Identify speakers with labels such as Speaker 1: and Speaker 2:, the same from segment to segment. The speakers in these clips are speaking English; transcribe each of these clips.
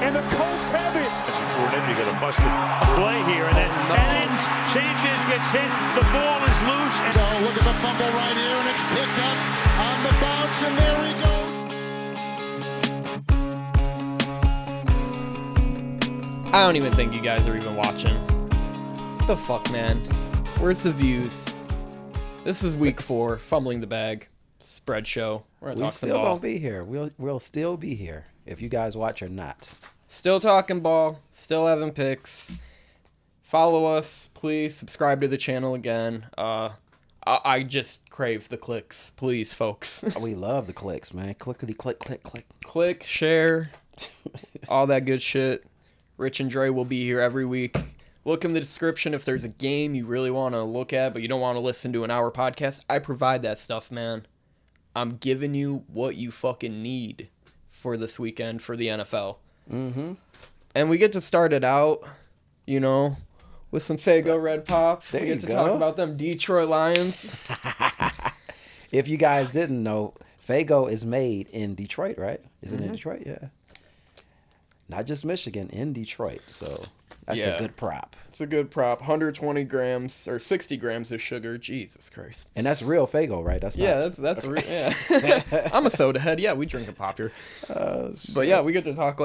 Speaker 1: and the Colts have it.
Speaker 2: That's a coordinator. You got a busted play here, and then Sanchez gets hit. The ball is loose.
Speaker 3: So look at the fumble right here, and it's picked up on the bounce, and there he goes.
Speaker 4: I don't even think you guys are even watching. What the fuck, man? Where's the views? This is week 4, Fumbling the Bag, spread show. We're gonna
Speaker 5: We
Speaker 4: talk some
Speaker 5: still
Speaker 4: ball.
Speaker 5: gonna be here. We'll still be here if you guys watch or not.
Speaker 4: Still talking ball, still having picks. Follow us, please. Subscribe to the channel again. I just crave the clicks, please, folks.
Speaker 5: We love the clicks, man. Clickety click, click, click.
Speaker 4: Click, share, all that good shit. Rich and Dre will be here every week. Look in the description if there's a game you really want to look at, but you don't want to listen to an hour podcast. I provide that stuff, man. I'm giving you what you fucking need for this weekend for the NFL.
Speaker 5: Mm-hmm.
Speaker 4: And we get to start it out, you know, with some Faygo Red Pop.
Speaker 5: There
Speaker 4: we
Speaker 5: you
Speaker 4: get to
Speaker 5: go.
Speaker 4: talk about them Detroit Lions.
Speaker 5: If you guys didn't know, Faygo is made in Detroit, right? Is it in Detroit? Yeah. Not just Michigan, in Detroit. So that's
Speaker 4: Yeah.
Speaker 5: a good prop.
Speaker 4: It's a good prop. 120 grams or 60 grams of sugar. Jesus Christ.
Speaker 5: And that's real Faygo, right? That's
Speaker 4: Yeah,
Speaker 5: not,
Speaker 4: that's yeah. I'm a soda head. Yeah, we drink a pop here. But yeah, we get to talk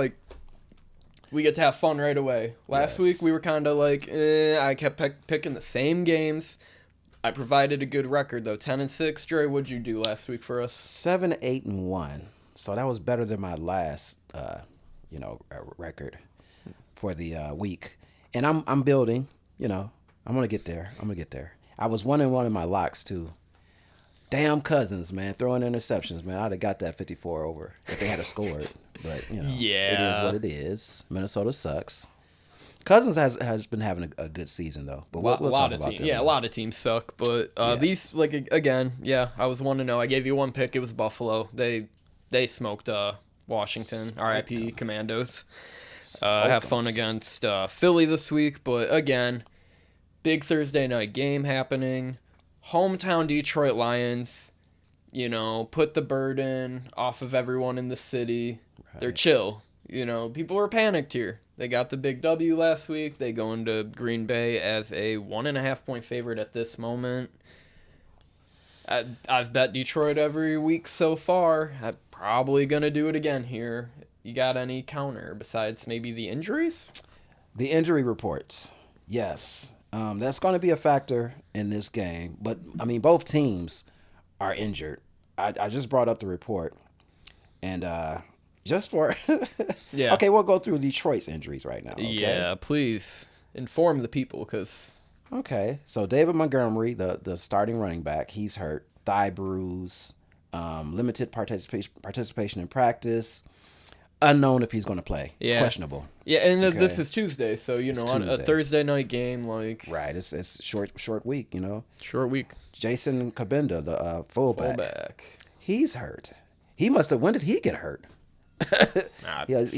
Speaker 4: we get to have fun right away. Last
Speaker 5: Yes.
Speaker 4: week we were kind of I kept picking the same games. I provided a good record though, 10-6. Dre, what'd you do last week for us?
Speaker 5: 7-8-1. So that was better than my last, record for the week. And I'm building. I'm gonna get there. I was 1-1 in my locks too. Damn Cousins, man, throwing interceptions, man. I'd have got that 54 over if they had a scored. But
Speaker 4: Yeah.
Speaker 5: it is what it is. Minnesota sucks. Cousins has been having a good season though. But we'll talk about that.
Speaker 4: Yeah, a lot of teams suck, but these again, yeah, I was 1-0. I gave you one pick. It was Buffalo. They smoked Washington. R.I.P. Commandos. Have fun against Philly this week, but again, big Thursday night game happening. Hometown Detroit Lions, put the burden off of everyone in the city. Right. They're chill. People are panicked here. They got the big W last week. They go into Green Bay as a 1.5-point favorite at this moment. I've bet Detroit every week so far. I'm probably going to do it again here. You got any counter besides maybe the injuries?
Speaker 5: The injury reports. Yes. That's going to be a factor in this game. But, both teams are injured. I just brought up the report. And just for...
Speaker 4: Yeah.
Speaker 5: Okay, we'll go through Detroit's injuries right now. Okay?
Speaker 4: Yeah, please inform the people because...
Speaker 5: Okay, so David Montgomery, the starting running back, he's hurt. Thigh bruise, limited participation in practice. Unknown if he's going to play. It's questionable.
Speaker 4: Yeah, and
Speaker 5: Okay.
Speaker 4: This is Tuesday, so on a Thursday night game,
Speaker 5: right. It's short week.
Speaker 4: Short week.
Speaker 5: Jason Kabinda, the fullback, he's hurt. He must have. When did he get hurt?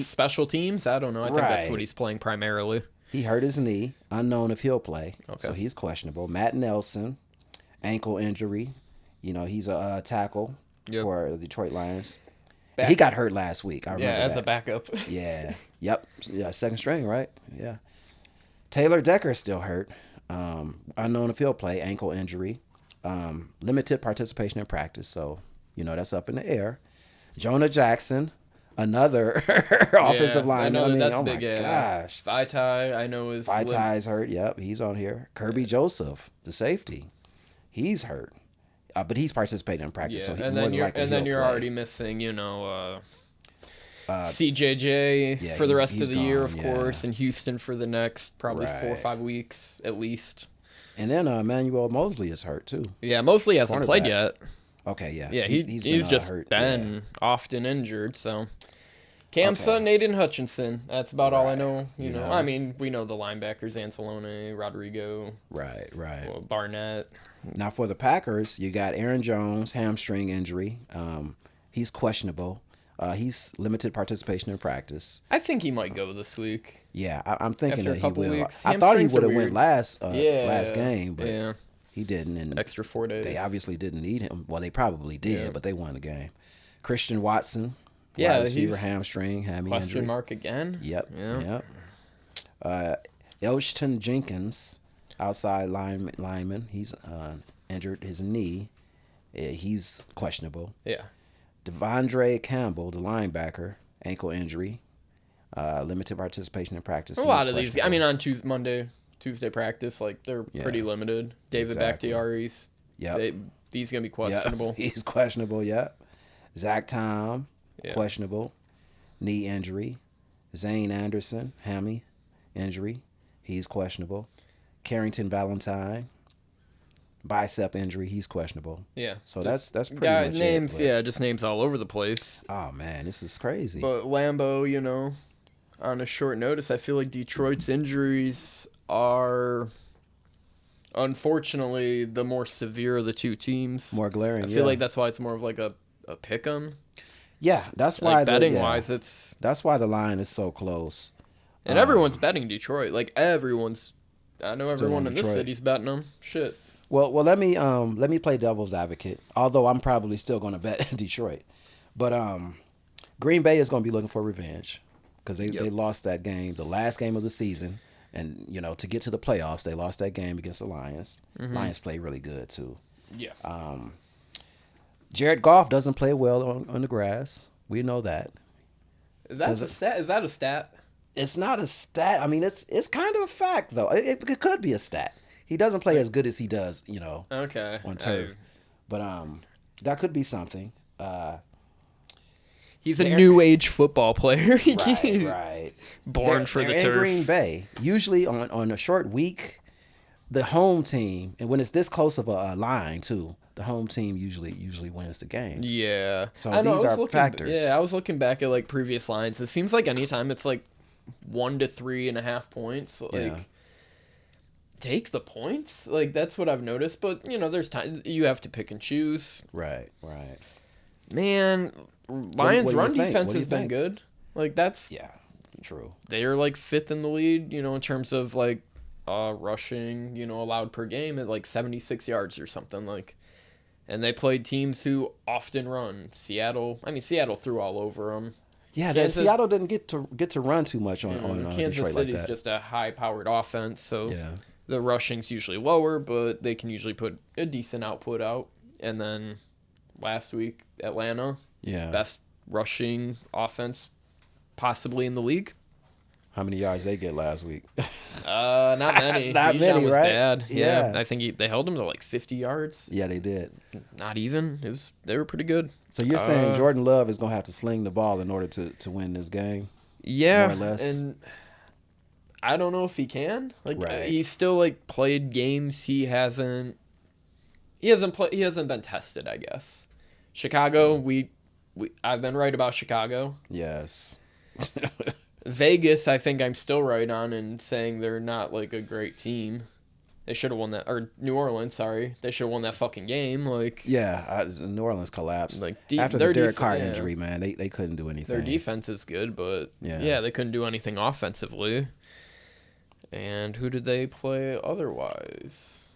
Speaker 4: Special teams. I don't know. I think that's what he's playing primarily.
Speaker 5: He hurt his knee. Unknown if he'll play.
Speaker 4: Okay.
Speaker 5: So he's questionable. Matt Nelson, ankle injury. He's a tackle for the Detroit Lions. He got hurt last week. I remember
Speaker 4: as
Speaker 5: that.
Speaker 4: a backup.
Speaker 5: Yeah. Yep. Yeah. Second string, right? Yeah. Taylor Decker is still hurt. Unknown if he'll play. Ankle injury. Limited participation in practice. So, that's up in the air. Jonah Jackson, another offensive lineman.
Speaker 4: I know that's
Speaker 5: oh
Speaker 4: big.
Speaker 5: My gosh.
Speaker 4: Vitae, I know is
Speaker 5: Vitae's hurt. Yep. He's on here. Kirby Joseph, the safety. He's hurt. But he's participating in practice.
Speaker 4: Yeah,
Speaker 5: So
Speaker 4: and then you're already missing, CJJ for the rest of the year, of course, and Houston for the next probably 4 or 5 weeks at least.
Speaker 5: And then Emmanuel Mosley is hurt too.
Speaker 4: Yeah, Mosley hasn't played yet.
Speaker 5: Okay, yeah.
Speaker 4: Yeah, he's just
Speaker 5: hurt.
Speaker 4: been often injured. So Cam Sutton, Aiden Hutchinson. That's about all I know. We know the linebackers: Anzalone, Rodrigo,
Speaker 5: right,
Speaker 4: Barnett.
Speaker 5: Now for the Packers, you got Aaron Jones, hamstring injury. He's questionable. He's limited participation in practice.
Speaker 4: I think he might go this week.
Speaker 5: Yeah, I'm thinking
Speaker 4: After
Speaker 5: that
Speaker 4: a
Speaker 5: he
Speaker 4: couple
Speaker 5: will.
Speaker 4: weeks.
Speaker 5: I thought he
Speaker 4: Hamstrings
Speaker 5: would
Speaker 4: are
Speaker 5: have went
Speaker 4: weird.
Speaker 5: last game, but he didn't. And
Speaker 4: extra 4 days.
Speaker 5: They obviously didn't need him. Well, they probably did, but they won the game. Christian Watson,
Speaker 4: Yeah,
Speaker 5: Wide receiver
Speaker 4: he's
Speaker 5: hamstring, hammy
Speaker 4: question
Speaker 5: injury.
Speaker 4: mark again.
Speaker 5: Yep.
Speaker 4: Yeah.
Speaker 5: Yep. Elshton Jenkins, outside lineman. He's injured his knee. He's questionable.
Speaker 4: Yeah.
Speaker 5: Devondre Campbell, the linebacker, ankle injury. Limited participation in practice.
Speaker 4: A lot of these. I mean, on Tuesday practice, like they're
Speaker 5: Yeah.
Speaker 4: pretty limited. David
Speaker 5: Exactly.
Speaker 4: Bakhtiari's.
Speaker 5: Yep.
Speaker 4: He's gonna be questionable.
Speaker 5: Yeah, he's questionable. Yep. Zach Tom,
Speaker 4: Yeah.
Speaker 5: questionable, knee injury. Zane Anderson, hammy injury. He's questionable. Carrington Valentine, bicep injury. He's questionable.
Speaker 4: Yeah.
Speaker 5: So that's pretty
Speaker 4: Yeah,
Speaker 5: much
Speaker 4: names.
Speaker 5: it. but-
Speaker 4: Yeah, just names all over the place.
Speaker 5: Oh man, this is crazy.
Speaker 4: But Lambeau, on a short notice, I feel like Detroit's injuries are, unfortunately, the more severe of the two teams.
Speaker 5: More glaring.
Speaker 4: I feel like that's why it's more of like a pick 'em.
Speaker 5: Yeah, that's why
Speaker 4: Like betting wise, it's
Speaker 5: That's why the line is so close.
Speaker 4: and everyone's betting Detroit. Like everyone's, I know
Speaker 5: Still
Speaker 4: everyone
Speaker 5: on
Speaker 4: in this
Speaker 5: Detroit.
Speaker 4: city's betting them. Shit.
Speaker 5: Well, let me play devil's advocate. Although I'm probably still going to bet Detroit, but Green Bay is going to be looking for revenge because they lost that game, the last game of the season, and to get to the playoffs, they lost that game against the Lions. Lions play really good too.
Speaker 4: Yeah.
Speaker 5: Jared Goff doesn't play well on the grass. We know that.
Speaker 4: That's a stat. Is that a stat?
Speaker 5: It's not a stat. I mean, it's kind of a fact though. It could be a stat. He doesn't play as good as he does,
Speaker 4: Okay.
Speaker 5: on turf. But that could be something.
Speaker 4: He's a new age football player.
Speaker 5: Right.
Speaker 4: Born for the
Speaker 5: they're
Speaker 4: turf.
Speaker 5: in Green Bay. Usually on a short week, the home team, and when it's this close of a line too, the home team usually wins the games.
Speaker 4: Yeah.
Speaker 5: So
Speaker 4: I know,
Speaker 5: these
Speaker 4: I was
Speaker 5: are factors.
Speaker 4: Yeah, I was looking back at like previous lines. It seems like anytime it's like 1 to 3.5 points, like
Speaker 5: Yeah.
Speaker 4: take the points. Like that's what I've noticed. But there's time you have to pick and choose.
Speaker 5: Right.
Speaker 4: Man, Lions'
Speaker 5: what do you
Speaker 4: run
Speaker 5: think?
Speaker 4: defense
Speaker 5: What do you
Speaker 4: has been
Speaker 5: think?
Speaker 4: good. Like that's
Speaker 5: Yeah. True.
Speaker 4: they're like 5th in the lead. In terms of like rushing. Allowed per game at like 76 yards or something like. And they played teams who often run. Seattle threw all over them.
Speaker 5: Yeah,
Speaker 4: Kansas-
Speaker 5: Seattle didn't get to run too much on
Speaker 4: Kansas
Speaker 5: Detroit like
Speaker 4: City's
Speaker 5: that.
Speaker 4: just a high-powered offense, so
Speaker 5: Yeah.
Speaker 4: the rushing's usually lower, but they can usually put a decent output out. And then last week, Atlanta,
Speaker 5: Yeah.
Speaker 4: best rushing offense possibly in the league.
Speaker 5: How many yards they get last week?
Speaker 4: Not many.
Speaker 5: Not
Speaker 4: Bijan
Speaker 5: many,
Speaker 4: was
Speaker 5: right?
Speaker 4: bad. Yeah,
Speaker 5: Yeah.
Speaker 4: I think they held him to like 50 yards.
Speaker 5: Yeah, they did.
Speaker 4: Not even. They were pretty good.
Speaker 5: So you're saying Jordan Love is gonna have to sling the ball in order to win this game?
Speaker 4: Yeah,
Speaker 5: More or less.
Speaker 4: and I don't know if he can. Like
Speaker 5: Right.
Speaker 4: he's still like played games he hasn't been tested, I guess. Chicago, I've been right about Chicago.
Speaker 5: Yes.
Speaker 4: Vegas, I think I'm still right on in saying they're not like a great team. They should have won that, or New Orleans, sorry. They should have won that fucking game. Like
Speaker 5: Yeah, New Orleans collapsed.
Speaker 4: Like,
Speaker 5: after
Speaker 4: their
Speaker 5: the Derek Carr
Speaker 4: yeah.
Speaker 5: injury, man, they couldn't do anything.
Speaker 4: their defense is good, but
Speaker 5: Yeah.
Speaker 4: they couldn't do anything offensively. And who did they play otherwise?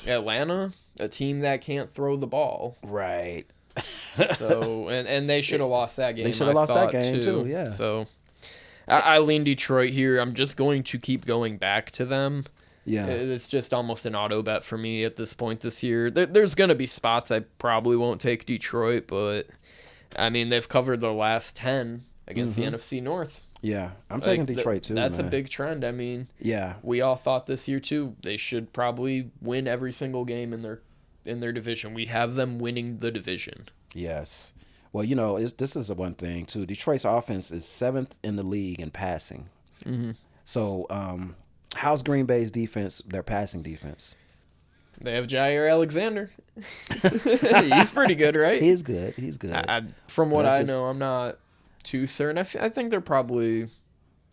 Speaker 4: Atlanta, a team that can't throw the ball.
Speaker 5: Right.
Speaker 4: So and they should have lost that game.
Speaker 5: They should have
Speaker 4: I
Speaker 5: lost that
Speaker 4: thought,
Speaker 5: game, too, yeah.
Speaker 4: So I lean Detroit here. I'm just going to keep going back to them.
Speaker 5: Yeah.
Speaker 4: It's just almost an auto bet for me at this point this year. There's going to be spots I probably won't take Detroit, but I mean they've covered the last 10 against the NFC North.
Speaker 5: Yeah. I'm taking
Speaker 4: Like,
Speaker 5: Detroit too.
Speaker 4: That's
Speaker 5: man.
Speaker 4: a big trend. I mean,
Speaker 5: Yeah.
Speaker 4: we all thought this year too they should probably win every single game in their division. We have them winning the division.
Speaker 5: Yes. Well, this is one thing too. Detroit's offense is 7th in the league in passing. Mm-hmm. So, how's Green Bay's defense? Their passing defense.
Speaker 4: They have Jair Alexander. He's pretty good, right?
Speaker 5: He's good. He's good.
Speaker 4: From what
Speaker 5: That's
Speaker 4: I
Speaker 5: just-
Speaker 4: know, I'm not too certain. I think they probably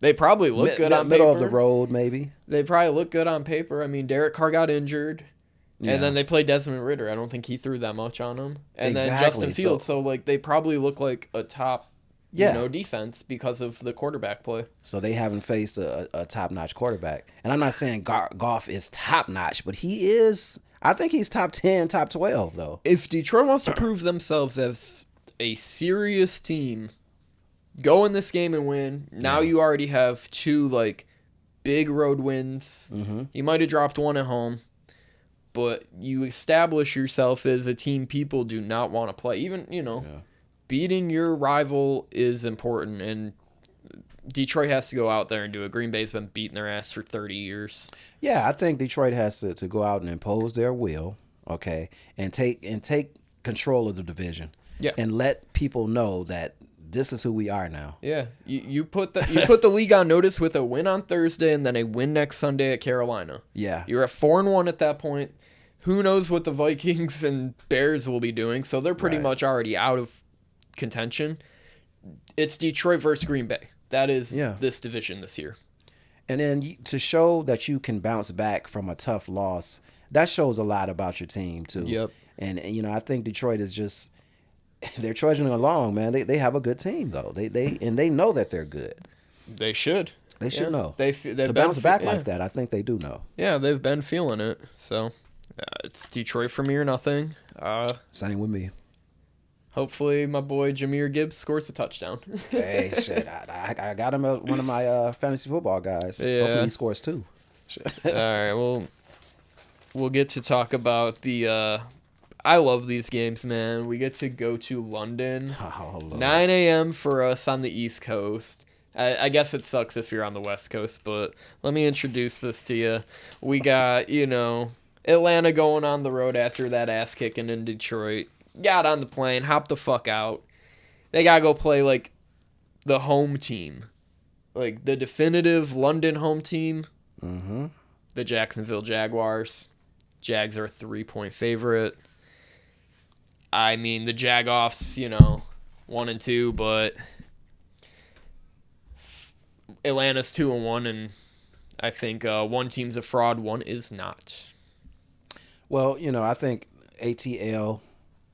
Speaker 4: look good on
Speaker 5: middle
Speaker 4: paper.
Speaker 5: of the road, maybe.
Speaker 4: They probably look good on paper. I mean, Derek Carr got injured.
Speaker 5: Yeah.
Speaker 4: And then they played Desmond Ridder. I don't think he threw that much on him. And then
Speaker 5: Exactly.
Speaker 4: Justin Fields. So like they probably look like a top,
Speaker 5: Yeah.
Speaker 4: defense because of the quarterback play.
Speaker 5: So they haven't faced a top-notch quarterback. And I'm not saying Goff is top-notch, but he is. I think he's top 10, top 12, though.
Speaker 4: If Detroit wants to prove themselves as a serious team go in this game and win. Now
Speaker 5: Yeah.
Speaker 4: you already have 2 like big road wins.
Speaker 5: Mm-hmm.
Speaker 4: You might have dropped one at home, but you establish yourself as a team people do not want to play. Even, beating your rival is important, and Detroit has to go out there and do it. Green Bay's been beating their ass for 30 years.
Speaker 5: Yeah, I think Detroit has to go out and impose their will, okay, and take control of the division.
Speaker 4: Yeah.
Speaker 5: And let people know that this is who we are now.
Speaker 4: Yeah, you put the league on notice with a win on Thursday and then a win next Sunday at Carolina.
Speaker 5: Yeah.
Speaker 4: You're at 4-1 at that point. Who knows what the Vikings and Bears will be doing? So they're pretty
Speaker 5: Right.
Speaker 4: much already out of contention. It's Detroit versus Green Bay. That is this division this year.
Speaker 5: And then to show that you can bounce back from a tough loss, that shows a lot about your team too.
Speaker 4: Yep.
Speaker 5: And I think Detroit is just they're trudging along, man. They have a good team though. They know that they're good.
Speaker 4: They should.
Speaker 5: They should know.
Speaker 4: They've
Speaker 5: to
Speaker 4: been
Speaker 5: bounce back
Speaker 4: yeah.
Speaker 5: like that, I think they do know.
Speaker 4: Yeah, they've been feeling it. So it's Detroit for me or nothing.
Speaker 5: Same with me.
Speaker 4: Hopefully my boy Jahmyr Gibbs scores a touchdown.
Speaker 5: Hey, shit. I got him as one of my fantasy football guys.
Speaker 4: Yeah.
Speaker 5: Hopefully he scores too.
Speaker 4: All right, we'll get to talk about the I love these games, man. We get to go to London.
Speaker 5: Oh, Lord.
Speaker 4: 9 a.m. for us on the East Coast. I guess it sucks if you're on the West Coast, but let me introduce this to you. We got, Atlanta going on the road after that ass kicking in Detroit. Got on the plane, hopped the fuck out. They gotta go play, like, the home team. Like, the definitive London home team.
Speaker 5: Mm-hmm.
Speaker 4: The Jacksonville Jaguars. Jags are a 3-point favorite. I mean, the Jagoffs, 1 and 2, but Atlanta's 2-1, and I think one team's a fraud, one is not.
Speaker 5: Well, I think ATL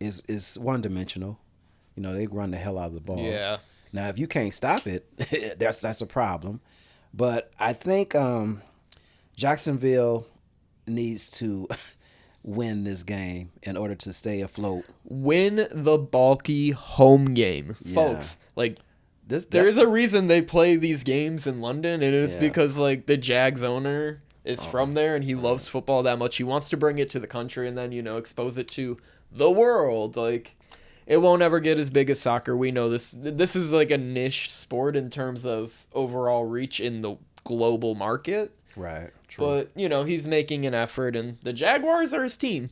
Speaker 5: is one-dimensional. They run the hell out of the ball.
Speaker 4: Yeah.
Speaker 5: Now, if you can't stop it, that's a problem. But I think Jacksonville needs to win this game in order to stay afloat.
Speaker 4: Win the bulky home game, folks. Like, there's a reason they play these games in London, and it's because, like, the Jags owner is from there, and he loves football that much. He wants to bring it to the country and then, expose it to the world. Like, it won't ever get as big as soccer. We know this. This is like a niche sport in terms of overall reach in the global market.
Speaker 5: Right. True.
Speaker 4: But, he's making an effort, and the Jaguars are his team.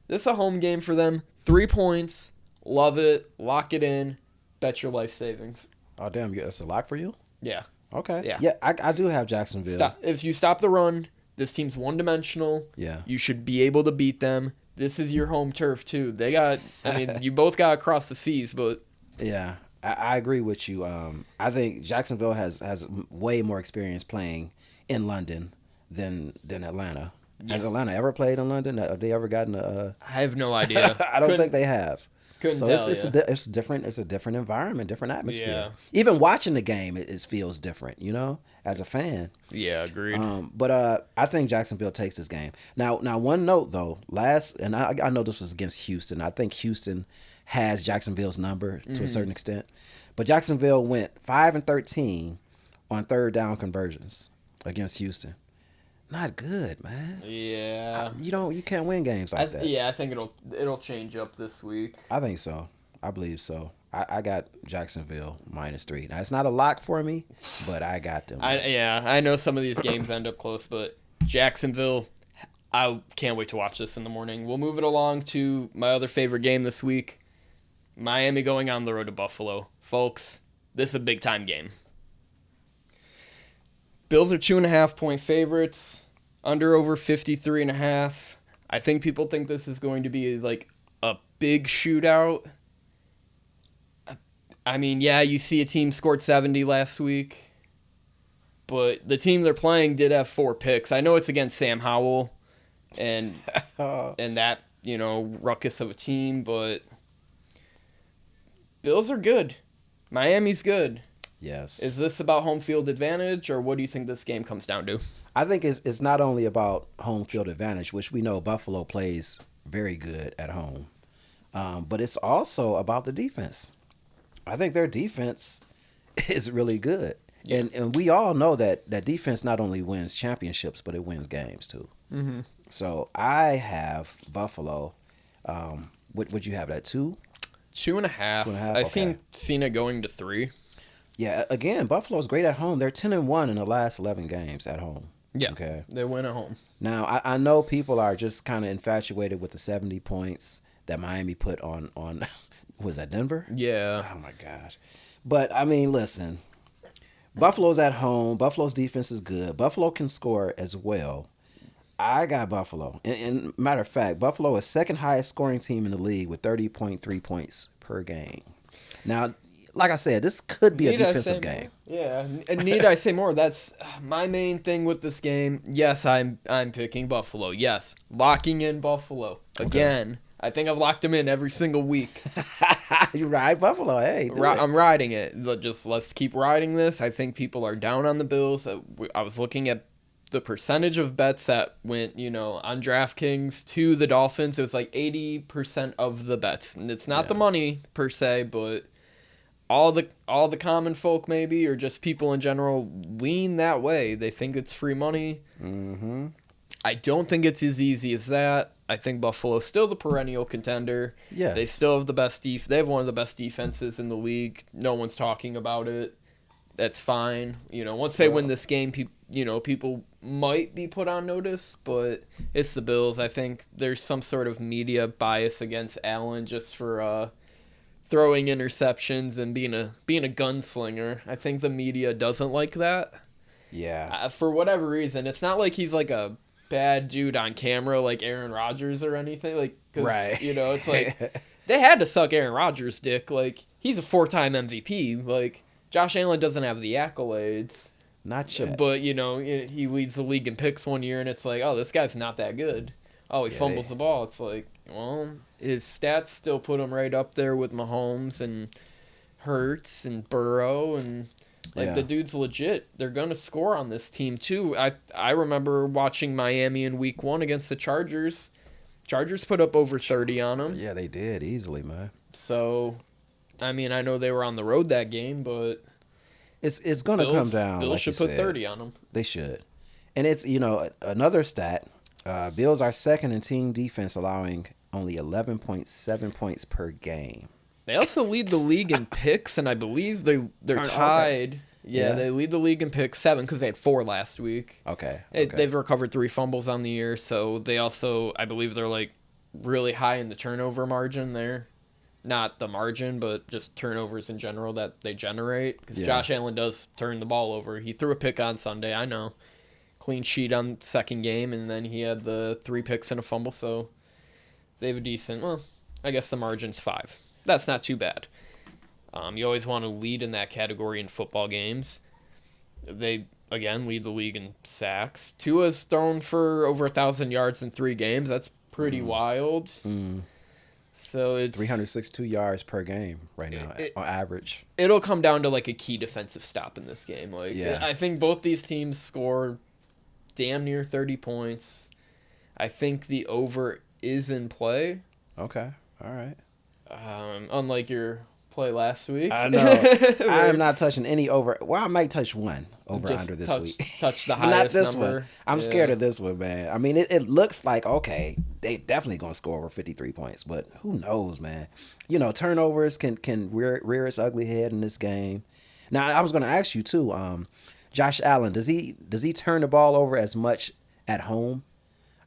Speaker 4: This is a home game for them. 3 points. Love it. Lock it in. Bet your life savings.
Speaker 5: Oh, damn. That's a lock for you?
Speaker 4: Yeah.
Speaker 5: Okay.
Speaker 4: Yeah.
Speaker 5: Yeah, I do have Jacksonville.
Speaker 4: If you stop the run, this team's one-dimensional.
Speaker 5: Yeah.
Speaker 4: You should be able to beat them. This is your home turf, too. You both got across the seas, but...
Speaker 5: Yeah, I agree with you. I think Jacksonville has way more experience playing in London than Atlanta. Yeah. Has Atlanta ever played in London? Have they ever gotten a...
Speaker 4: I have no idea.
Speaker 5: I don't think they have.
Speaker 4: Couldn't tell
Speaker 5: it's a different environment, different atmosphere.
Speaker 4: Yeah.
Speaker 5: Even watching the game, it feels different, as a fan.
Speaker 4: Yeah, agreed.
Speaker 5: But I think Jacksonville takes this game. Now one note though, and I know this was against Houston. I think Houston has Jacksonville's number to a certain extent, but Jacksonville went 5-13 on third down conversions against Houston. Not good, man.
Speaker 4: Yeah.
Speaker 5: You can't win games like that.
Speaker 4: Yeah, I think it'll change up this week.
Speaker 5: I think so. I believe so. I got Jacksonville -3. Now, it's not a lock for me, but I got them.
Speaker 4: I know some of these games end up close, but Jacksonville, I can't wait to watch this in the morning. We'll move it along to my other favorite game this week. Miami going on the road to Buffalo. Folks, this is a big-time game. Bills are 2.5-point favorites. Under over 53.5. I think people think this is going to be like a big shootout. I mean, yeah, you see a team scored 70 last week, but the team they're playing did have 4 picks. I know it's against Sam Howell and that, ruckus of a team, but Bills are good. Miami's good.
Speaker 5: Yes.
Speaker 4: Is this about home field advantage, or what do you think this game comes down to?
Speaker 5: I think it's not only about home field advantage, which we know Buffalo plays very good at home, but it's also about the defense. I think their defense is really good. Yeah. And we all know that defense not only wins championships, but it wins games too. Mm-hmm. So I have Buffalo. What would you have that 2?
Speaker 4: 2.5.
Speaker 5: 2.5.
Speaker 4: I've seen it going to 3.
Speaker 5: Yeah, again, Buffalo's great at home. They're 10-1 in the last 11 games at home.
Speaker 4: Yeah,
Speaker 5: okay,
Speaker 4: they win at home.
Speaker 5: Now I know people are just kind of infatuated with the 70 points that Miami put on. Was that Denver?
Speaker 4: Yeah.
Speaker 5: Oh my gosh. But I mean, listen, Buffalo's at home. Buffalo's defense is good. Buffalo can score as well. I got Buffalo. And matter of fact, Buffalo is second highest scoring team in the league with 30.3 points per game. Now, like I said, this could be a defensive game.
Speaker 4: Yeah, and need I say more? That's my main thing with this game. Yes, I'm picking Buffalo. Yes, locking in Buffalo again. Okay. I think I've locked them in every single week.
Speaker 5: You ride Buffalo, hey.
Speaker 4: I'm riding it. Let's keep riding this. I think people are down on the Bills. I was looking at the percentage of bets that went, on DraftKings to the Dolphins. It was like 80% of the bets, and it's not the money per se, but all the common folk maybe, or just people in general, lean that way. They think it's free money. Mm-hmm. I don't think it's as easy as that. I think Buffalo's still the perennial contender.
Speaker 5: Yes.
Speaker 4: They still have the best they have one of the best defenses in the league. No one's talking about it. That's fine. Once they win this game, people might be put on notice, but it's the Bills. I think there's some sort of media bias against Allen just for throwing interceptions and being a gunslinger. I think the media doesn't like that.
Speaker 5: Yeah.
Speaker 4: For whatever reason, it's not like he's like a bad dude on camera like Aaron Rodgers or anything.
Speaker 5: Right.
Speaker 4: It's like they had to suck Aaron Rodgers' dick. Like, he's a 4-time MVP. Like, Josh Allen doesn't have the accolades.
Speaker 5: Not yet.
Speaker 4: But, he leads the league in picks one year, and it's like, oh, this guy's not that good. Oh, he fumbles the ball. It's like, well, his stats still put him right up there with Mahomes and Hurts and Burrow, and the dude's legit. They're gonna score on this team too. I remember watching Miami in Week 1 against the Chargers. Chargers put up over 30 on them.
Speaker 5: Yeah, they did easily, man.
Speaker 4: So, I mean, I know they were on the road that game, but
Speaker 5: it's gonna come down.
Speaker 4: Bills
Speaker 5: like
Speaker 4: should put 30 on them.
Speaker 5: They should, and it's another stat. Bills are second in team defense, allowing only 11.7 points per game.
Speaker 4: They also lead the league in picks, and I believe they're tied. Okay. Yeah, they lead the league in picks 7 because they had 4 last week.
Speaker 5: Okay.
Speaker 4: They've recovered 3 fumbles on the year, so they also, I believe they're like really high in the turnover margin there. Not the margin, but just turnovers in general that they generate. Because Josh Allen does turn the ball over. He threw a pick on Sunday, I know. Clean sheet on second game, and then he had the 3 picks and a fumble, so they have a decent, I guess the margin's 5. That's not too bad. You always want to lead in that category in football games. They, again, lead the league in sacks. Tua's thrown for over 1,000 yards in 3 games. That's pretty wild. So it's
Speaker 5: 362 yards per game right now on average.
Speaker 4: It'll come down to like a key defensive stop in this game. I think both these teams score damn near 30 points. I think the over is in play.
Speaker 5: Okay. All right.
Speaker 4: Unlike your play last week.
Speaker 5: I know. I am not touching any over. Well, I might touch one over under this week.
Speaker 4: Touch the highest
Speaker 5: not this
Speaker 4: number.
Speaker 5: one. I'm scared of this one, man. I mean, it looks like, okay, they definitely going to score over 53 points, but who knows, man? Turnovers can rear its ugly head in this game. Now, I was going to ask you, too, Josh Allen, does he turn the ball over as much at home?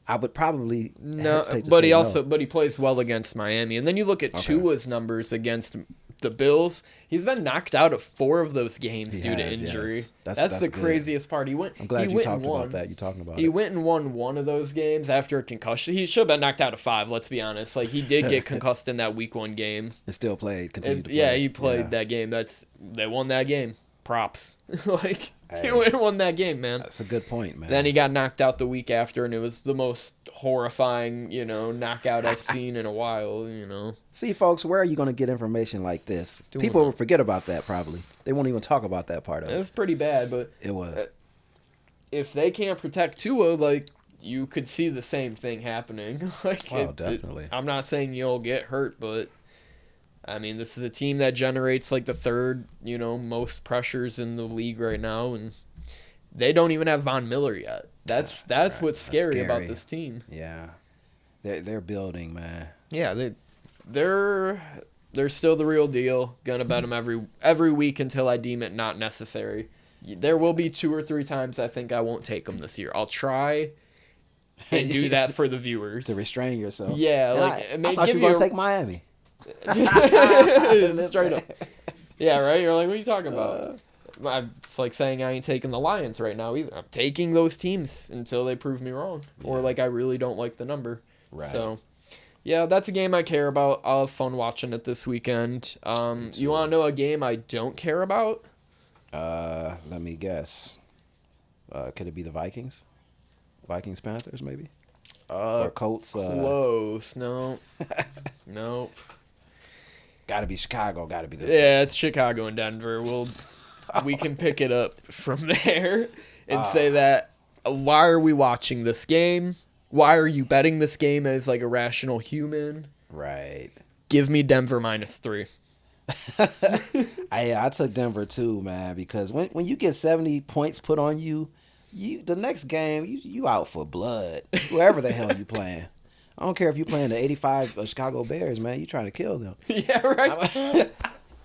Speaker 5: I would probably hesitate to say no.
Speaker 4: But he plays well against Miami. And then you look at Tua's numbers against the Bills. He's been knocked out of 4 of those games due to injury.
Speaker 5: Yes.
Speaker 4: That's the craziest part.
Speaker 5: I'm glad you talked about that. You're talking about it.
Speaker 4: He went and won one of those games after a concussion. He should have been knocked out of 5, let's be honest. Like, he did get concussed in that Week 1 game.
Speaker 5: And still continued to play.
Speaker 4: Yeah, he played that game. They won that game. Props. He went and won that game, man.
Speaker 5: That's a good point, man.
Speaker 4: Then he got knocked out the week after, and it was the most horrifying, knockout I've seen in a while,
Speaker 5: See, folks, where are you going to get information like this? People will forget about that, probably. They won't even talk about that part of it.
Speaker 4: It was pretty bad, but...
Speaker 5: It was.
Speaker 4: If they can't protect Tua, you could see the same thing happening.
Speaker 5: Definitely.
Speaker 4: I'm not saying you'll get hurt, but I mean, this is a team that generates like the third, most pressures in the league right now, and they don't even have Von Miller yet. That's
Speaker 5: Right.
Speaker 4: what's scary about this team.
Speaker 5: Yeah, they're building, man.
Speaker 4: Yeah, they're still the real deal. Gonna bet them every week until I deem it not necessary. There will be 2 or 3 times I think I won't take them this year. I'll try and do that for the viewers
Speaker 5: To restrain yourself.
Speaker 4: Yeah,
Speaker 5: And
Speaker 4: like
Speaker 5: I thought you were gonna take Miami.
Speaker 4: straight up. Yeah, right. You're like, what are you talking about? It's like saying I ain't taking the Lions right now either. I'm taking those teams until they prove me wrong, or like I really don't like the number.
Speaker 5: Right.
Speaker 4: So, yeah, that's a game I care about. I'll have fun watching it this weekend. You want to know a game I don't care about?
Speaker 5: Let me guess. Could it be the Vikings? Vikings Panthers maybe? Or Colts?
Speaker 4: Close. No. Nope.
Speaker 5: Gotta be Chicago. Gotta be the.
Speaker 4: Yeah, it's Chicago and Denver. We can pick it up from there and say that. Why are we watching this game? Why are you betting this game as like a rational human?
Speaker 5: Right.
Speaker 4: Give me Denver -3.
Speaker 5: I took Denver too, man, because when you get 70 points put on you, the next game you out for blood. Whoever the hell you playing. I don't care if you playing the 85 Chicago Bears, man. You trying to kill them.
Speaker 4: Yeah, right.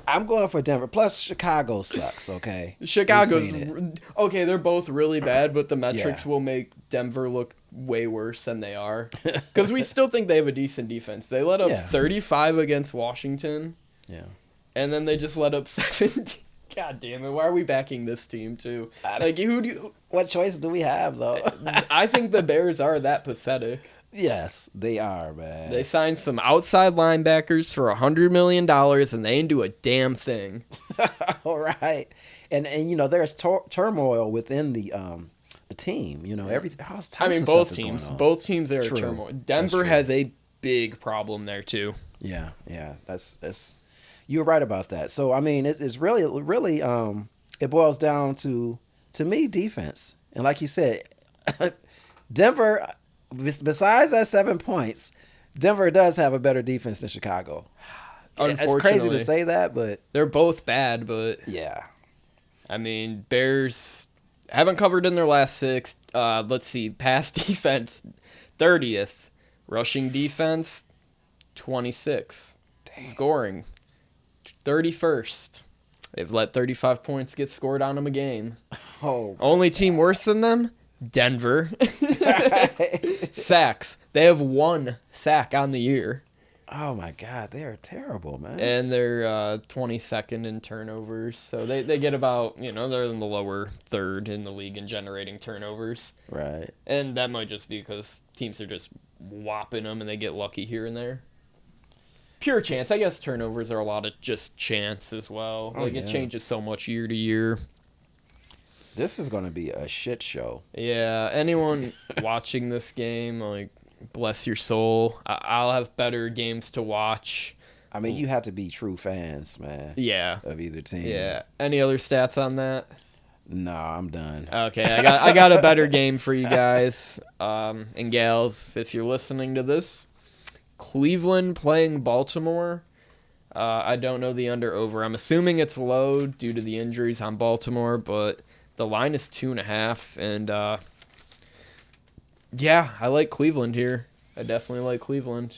Speaker 5: I'm going for Denver. Plus, Chicago sucks, okay?
Speaker 4: Chicago's
Speaker 5: We've seen it.
Speaker 4: okay. They're both really bad, but the metrics
Speaker 5: Yeah.
Speaker 4: will make Denver look way worse than they are. Because we still think they have a decent defense. They let up
Speaker 5: Yeah.
Speaker 4: 35 against Washington,
Speaker 5: Yeah.
Speaker 4: and then they just let up 17. God damn it! Why are we backing this team too? Like, who do you?
Speaker 5: What choice do we have, though?
Speaker 4: I think the Bears are that pathetic.
Speaker 5: Yes, they are, man.
Speaker 4: They signed some outside linebackers for $100 million, and they didn't do a damn thing.
Speaker 5: All right, and there's turmoil within the team. Everything.
Speaker 4: Both teams. Both teams are in
Speaker 5: True.
Speaker 4: turmoil.
Speaker 5: That's
Speaker 4: Denver
Speaker 5: true.
Speaker 4: has a big problem there too.
Speaker 5: Yeah. That's you're right about that. So I mean, it's really it boils down to me defense, and like you said, Denver. Besides that 7 points, Denver does have a better defense than Chicago. It's crazy to say that, but
Speaker 4: They're both bad, but
Speaker 5: yeah.
Speaker 4: I mean, Bears haven't covered in their last 6. Let's see, pass defense 30th, rushing defense 26, scoring 31st. They've let 35 points get scored on them a game.
Speaker 5: Oh,
Speaker 4: Only team worse than them, Denver. Sacks. They have 1 sack on the year.
Speaker 5: oh my God, they are terrible, man.
Speaker 4: And they're 22nd in turnovers. So they get about, they're in the lower third in the league in generating turnovers.
Speaker 5: Right.
Speaker 4: And that might just be because teams are just whopping them and they get lucky here and there. Pure chance. I guess turnovers are a lot of just chance as well.
Speaker 5: Oh,
Speaker 4: It
Speaker 5: yeah.
Speaker 4: changes so much year to year.
Speaker 5: This is going to be a shit show.
Speaker 4: Yeah, anyone watching this game, like, bless your soul. I'll have better games to watch.
Speaker 5: I mean, you have to be true fans, man,
Speaker 4: Yeah.
Speaker 5: of either team.
Speaker 4: Yeah. Any other stats on that?
Speaker 5: No, I'm done.
Speaker 4: Okay, I got a better game for you guys and gals. If you're listening to this, Cleveland playing Baltimore. I don't know the under/over. I'm assuming it's low due to the injuries on Baltimore, but the line is 2.5, and yeah, I like Cleveland here. I definitely like Cleveland.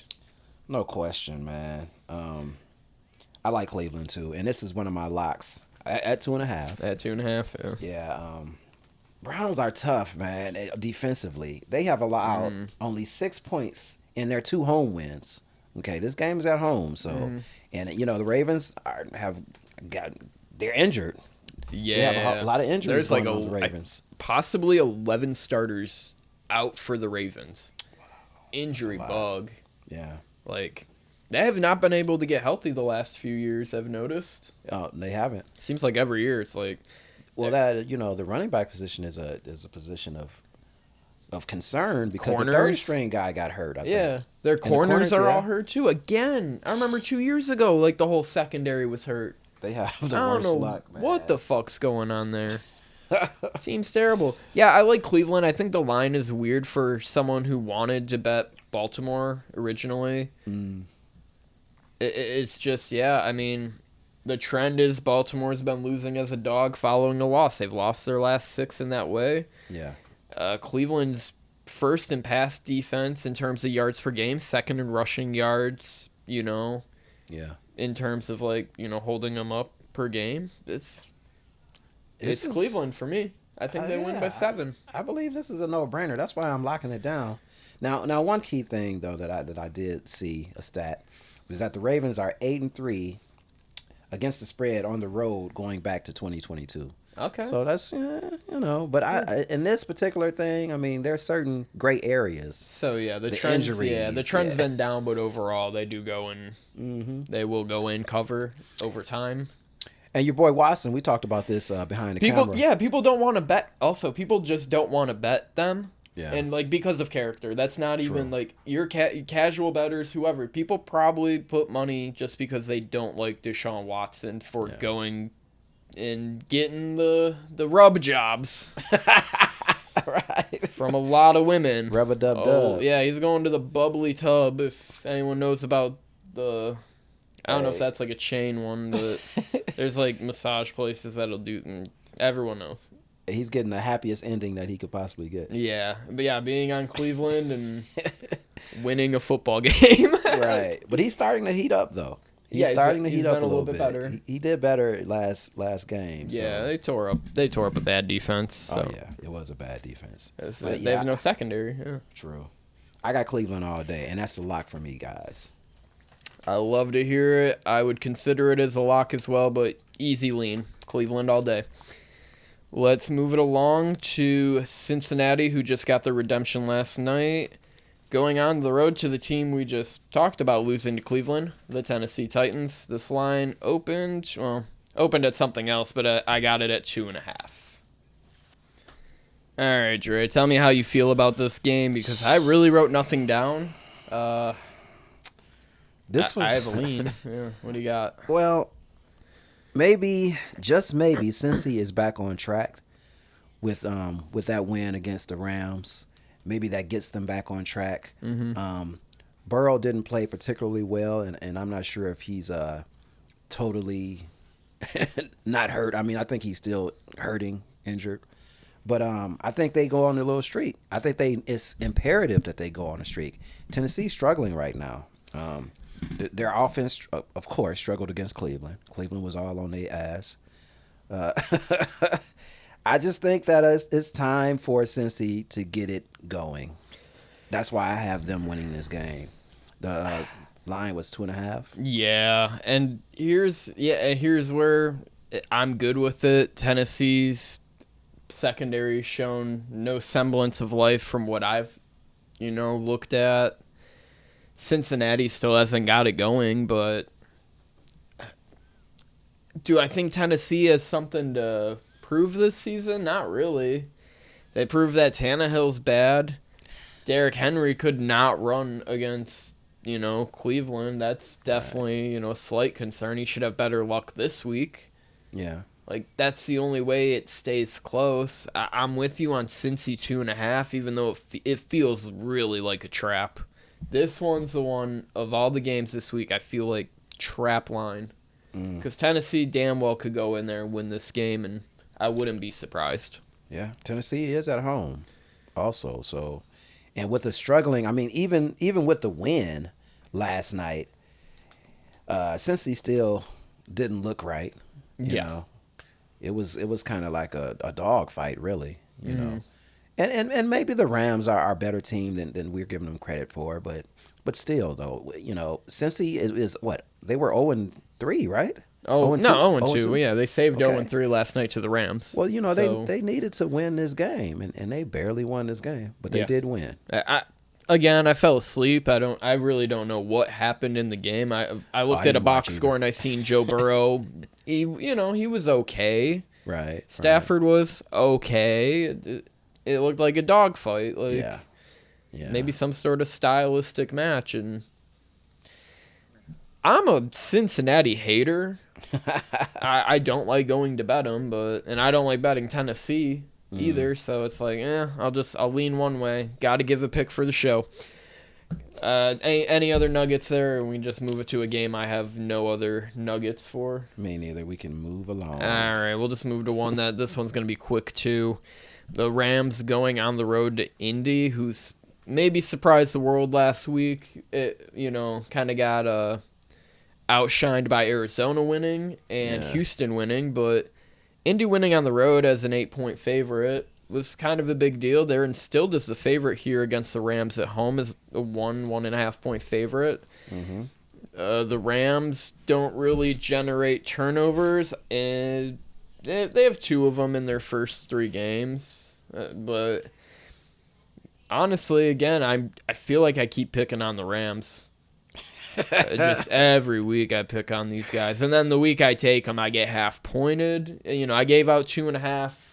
Speaker 5: No question, man. I like Cleveland too, and this is one of my locks at 2.5.
Speaker 4: At 2.5, yeah.
Speaker 5: Yeah, Browns are tough, man. Defensively, they have allowed only 6 points in their 2 home wins. Okay, this game is at home, so and the Ravens they're injured.
Speaker 4: Yeah,
Speaker 5: They have a lot of injuries
Speaker 4: There's
Speaker 5: going on with the Ravens.
Speaker 4: possibly 11 starters out for the Ravens. Injury
Speaker 5: lot.
Speaker 4: bug.
Speaker 5: Yeah.
Speaker 4: Like, they have not been able to get healthy the last few years, I've noticed.
Speaker 5: They haven't.
Speaker 4: Seems like every year it's like,
Speaker 5: Well, that the running back position is a position of concern because the
Speaker 4: Corners?
Speaker 5: third string guy got hurt. I think.
Speaker 4: yeah, their
Speaker 5: And the
Speaker 4: corners are
Speaker 5: yeah,
Speaker 4: all hurt too. Again, I remember 2 years ago, like, the whole secondary was hurt.
Speaker 5: They have the
Speaker 4: I don't
Speaker 5: worst
Speaker 4: know
Speaker 5: luck, man.
Speaker 4: what the fuck's going on there. Seems terrible. Yeah, I like Cleveland. I think the line is weird for someone who wanted to bet Baltimore originally. It's just, yeah, I mean, the trend is Baltimore's been losing as a dog following a loss. They've lost their last 6 in that way.
Speaker 5: Yeah.
Speaker 4: Cleveland's first in pass defense in terms of yards per game, second in rushing yards,
Speaker 5: Yeah.
Speaker 4: in terms of, like, holding them up per game. It's Cleveland for me. I think they win by 7.
Speaker 5: I believe this is a no-brainer. That's why I'm locking it down. Now, one key thing though that I did see a stat was that the Ravens are 8-3 against the spread on the road going back to 2022.
Speaker 4: Okay.
Speaker 5: So that's but I in this particular thing, I mean, there's certain gray areas.
Speaker 4: So yeah, the trend's
Speaker 5: injuries,
Speaker 4: been down, but overall they do go in. They will go in cover over time.
Speaker 5: And your boy Watson, we talked about this behind the camera.
Speaker 4: Yeah, people don't want to bet. Also, people just don't want to bet them.
Speaker 5: Yeah.
Speaker 4: And, like, because of character. That's not even, like, your casual bettors, whoever. People probably put money just because they don't like Deshaun Watson for going and getting the rub jobs.
Speaker 5: Right.
Speaker 4: From a lot of women.
Speaker 5: Rub-a-dub-dub.
Speaker 4: Yeah, he's going to the bubbly tub, if anyone knows about the... I don't know if that's, like, a chain one, but there's, like, massage places that'll do... And everyone knows.
Speaker 5: He's getting the happiest ending that he could possibly get.
Speaker 4: Yeah, but yeah, being on Cleveland and winning a football game.
Speaker 5: Right, but he's starting to heat up though. He's starting to heat up a little bit.
Speaker 4: Better.
Speaker 5: He did better last game.
Speaker 4: Yeah,
Speaker 5: so.
Speaker 4: they tore up a bad defense. So.
Speaker 5: Oh yeah, it was a bad defense.
Speaker 4: They have no secondary. Yeah.
Speaker 5: True. I got Cleveland all day, and that's the lock for me, guys.
Speaker 4: I love to hear it. I would consider it as a lock as well, but easy lean. Cleveland all day. Let's move it along to Cincinnati, who just got the redemption last night. Going on the road to the team we just talked about losing to Cleveland, the Tennessee Titans. This line opened at something else, but I got it at 2.5. All right, Dre, tell me how you feel about this game, because I really wrote nothing down. I have a lean. Yeah, what do you got?
Speaker 5: Well, maybe, just maybe, Cincy is back on track with that win against the Rams. Maybe that gets them back on track. Mm-hmm. Burrow didn't play particularly well, and I'm not sure if he's totally not hurt. I mean, I think he's still hurting, injured. But I think they go on a little streak. I think it's imperative that they go on a streak. Tennessee's struggling right now. Their offense, of course, struggled against Cleveland. Cleveland was all on their ass. I just think that it's time for Cincy to get it going. That's why I have them winning this game. The line was 2.5.
Speaker 4: Yeah, and here's where I'm good with it. Tennessee's secondary shown no semblance of life from what I've looked at. Cincinnati still hasn't got it going, but do I think Tennessee has something to prove this season? Not really. They proved that Tannehill's bad. Derrick Henry could not run against, Cleveland. That's definitely, a slight concern. He should have better luck this week.
Speaker 5: Yeah.
Speaker 4: Like, that's the only way it stays close. I'm with you on Cincy 2.5, even though it feels really like a trap. This one's the one of all the games this week I feel like trap line. Because Tennessee damn well could go in there and win this game, and I wouldn't be surprised.
Speaker 5: Yeah, Tennessee is at home also. So, and with the struggling, I mean, even with the win last night, Cincy still didn't look right. You know, it was kind of like a dog fight, really. You know, and maybe the Rams are a better team than we're giving them credit for, but still though, Cincy is what they were 0-3, right?
Speaker 4: Oh,
Speaker 5: 0-2?
Speaker 4: no, 0-2.
Speaker 5: 0-2?
Speaker 4: Yeah, they saved 0-3 last night to the Rams.
Speaker 5: Well, they needed to win this game, and they barely won this game, but they did win.
Speaker 4: I fell asleep. I really don't know what happened in the game. I looked at a box score and I seen Joe Burrow. He was okay.
Speaker 5: Right.
Speaker 4: Stafford was okay. It looked like a dogfight. Like,
Speaker 5: yeah.
Speaker 4: Maybe some sort of stylistic match, and I'm a Cincinnati hater. I don't like going to bet them, and I don't like betting Tennessee either. So it's like, I'll lean one way. Got to give a pick for the show. Any other nuggets there? And we can just move it to a game I have no other nuggets for.
Speaker 5: Me neither. We can move along.
Speaker 4: All right, we'll just move to one that this one's going to be quick too. The Rams going on the road to Indy, who's maybe surprised the world last week. It, kind of got outshined by Arizona winning and Houston winning, but Indy winning on the road as an 8-point favorite was kind of a big deal. They're instilled as the favorite here against the Rams at home as a 1.5 point favorite. Mm-hmm. The Rams don't really generate turnovers, and they have 2 of them in their first 3 games. But honestly, again, I feel like I keep picking on the Rams. Just every week I pick on these guys, and then the week I take them, I get half pointed. I gave out 2.5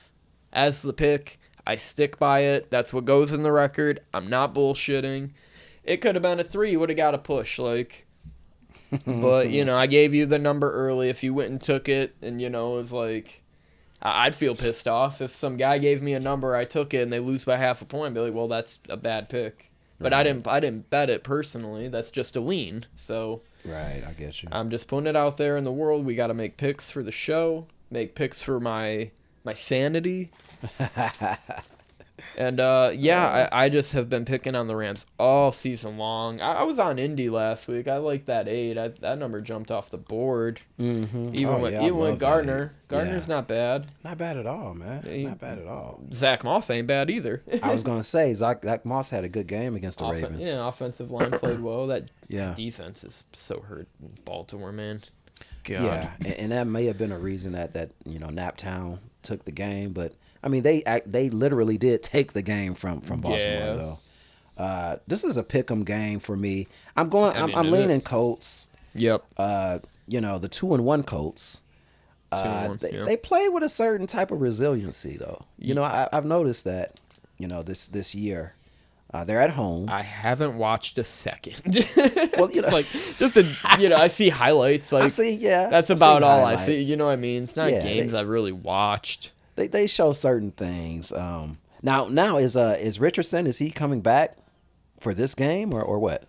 Speaker 4: as the pick. I stick by it. That's what goes in the record. I'm not bullshitting. It could have been a 3. You would have got a push, but I gave you the number early. If you went and took it, and it was like, I'd feel pissed off if some guy gave me a number, I took it, and they lose by half a point. I'd be like, well, that's a bad pick. But right. I didn't bet it personally. That's just a lean. So
Speaker 5: right, I get you.
Speaker 4: I'm just putting it out there in the world. We got to make picks for the show, make picks for my sanity. And I just have been picking on the Rams all season long. I was on Indy last week. I like that 8. That number jumped off the board.
Speaker 5: Mm-hmm.
Speaker 4: Even with Gardner. Gardner's not bad.
Speaker 5: Not bad at all, man. Not bad at all.
Speaker 4: Zach Moss ain't bad either.
Speaker 5: I was going to say, Zach Moss had a good game against the Ravens.
Speaker 4: Yeah, offensive line played well. That defense is so hurt in Baltimore, man. God.
Speaker 5: Yeah, and that may have been a reason that Naptown took the game, but I mean they literally did take the game from Baltimore though. This is a pick'em game for me. I'm leaning Colts. Yep. The 2-1 Colts. They play with a certain type of resiliency though. I've noticed that. This year. They're at home.
Speaker 4: I haven't watched a second. Well, I see highlights. That's about all I see. You know what I mean? It's not games I really watched.
Speaker 5: They show certain things. Now is Richardson, is he coming back for this game or what?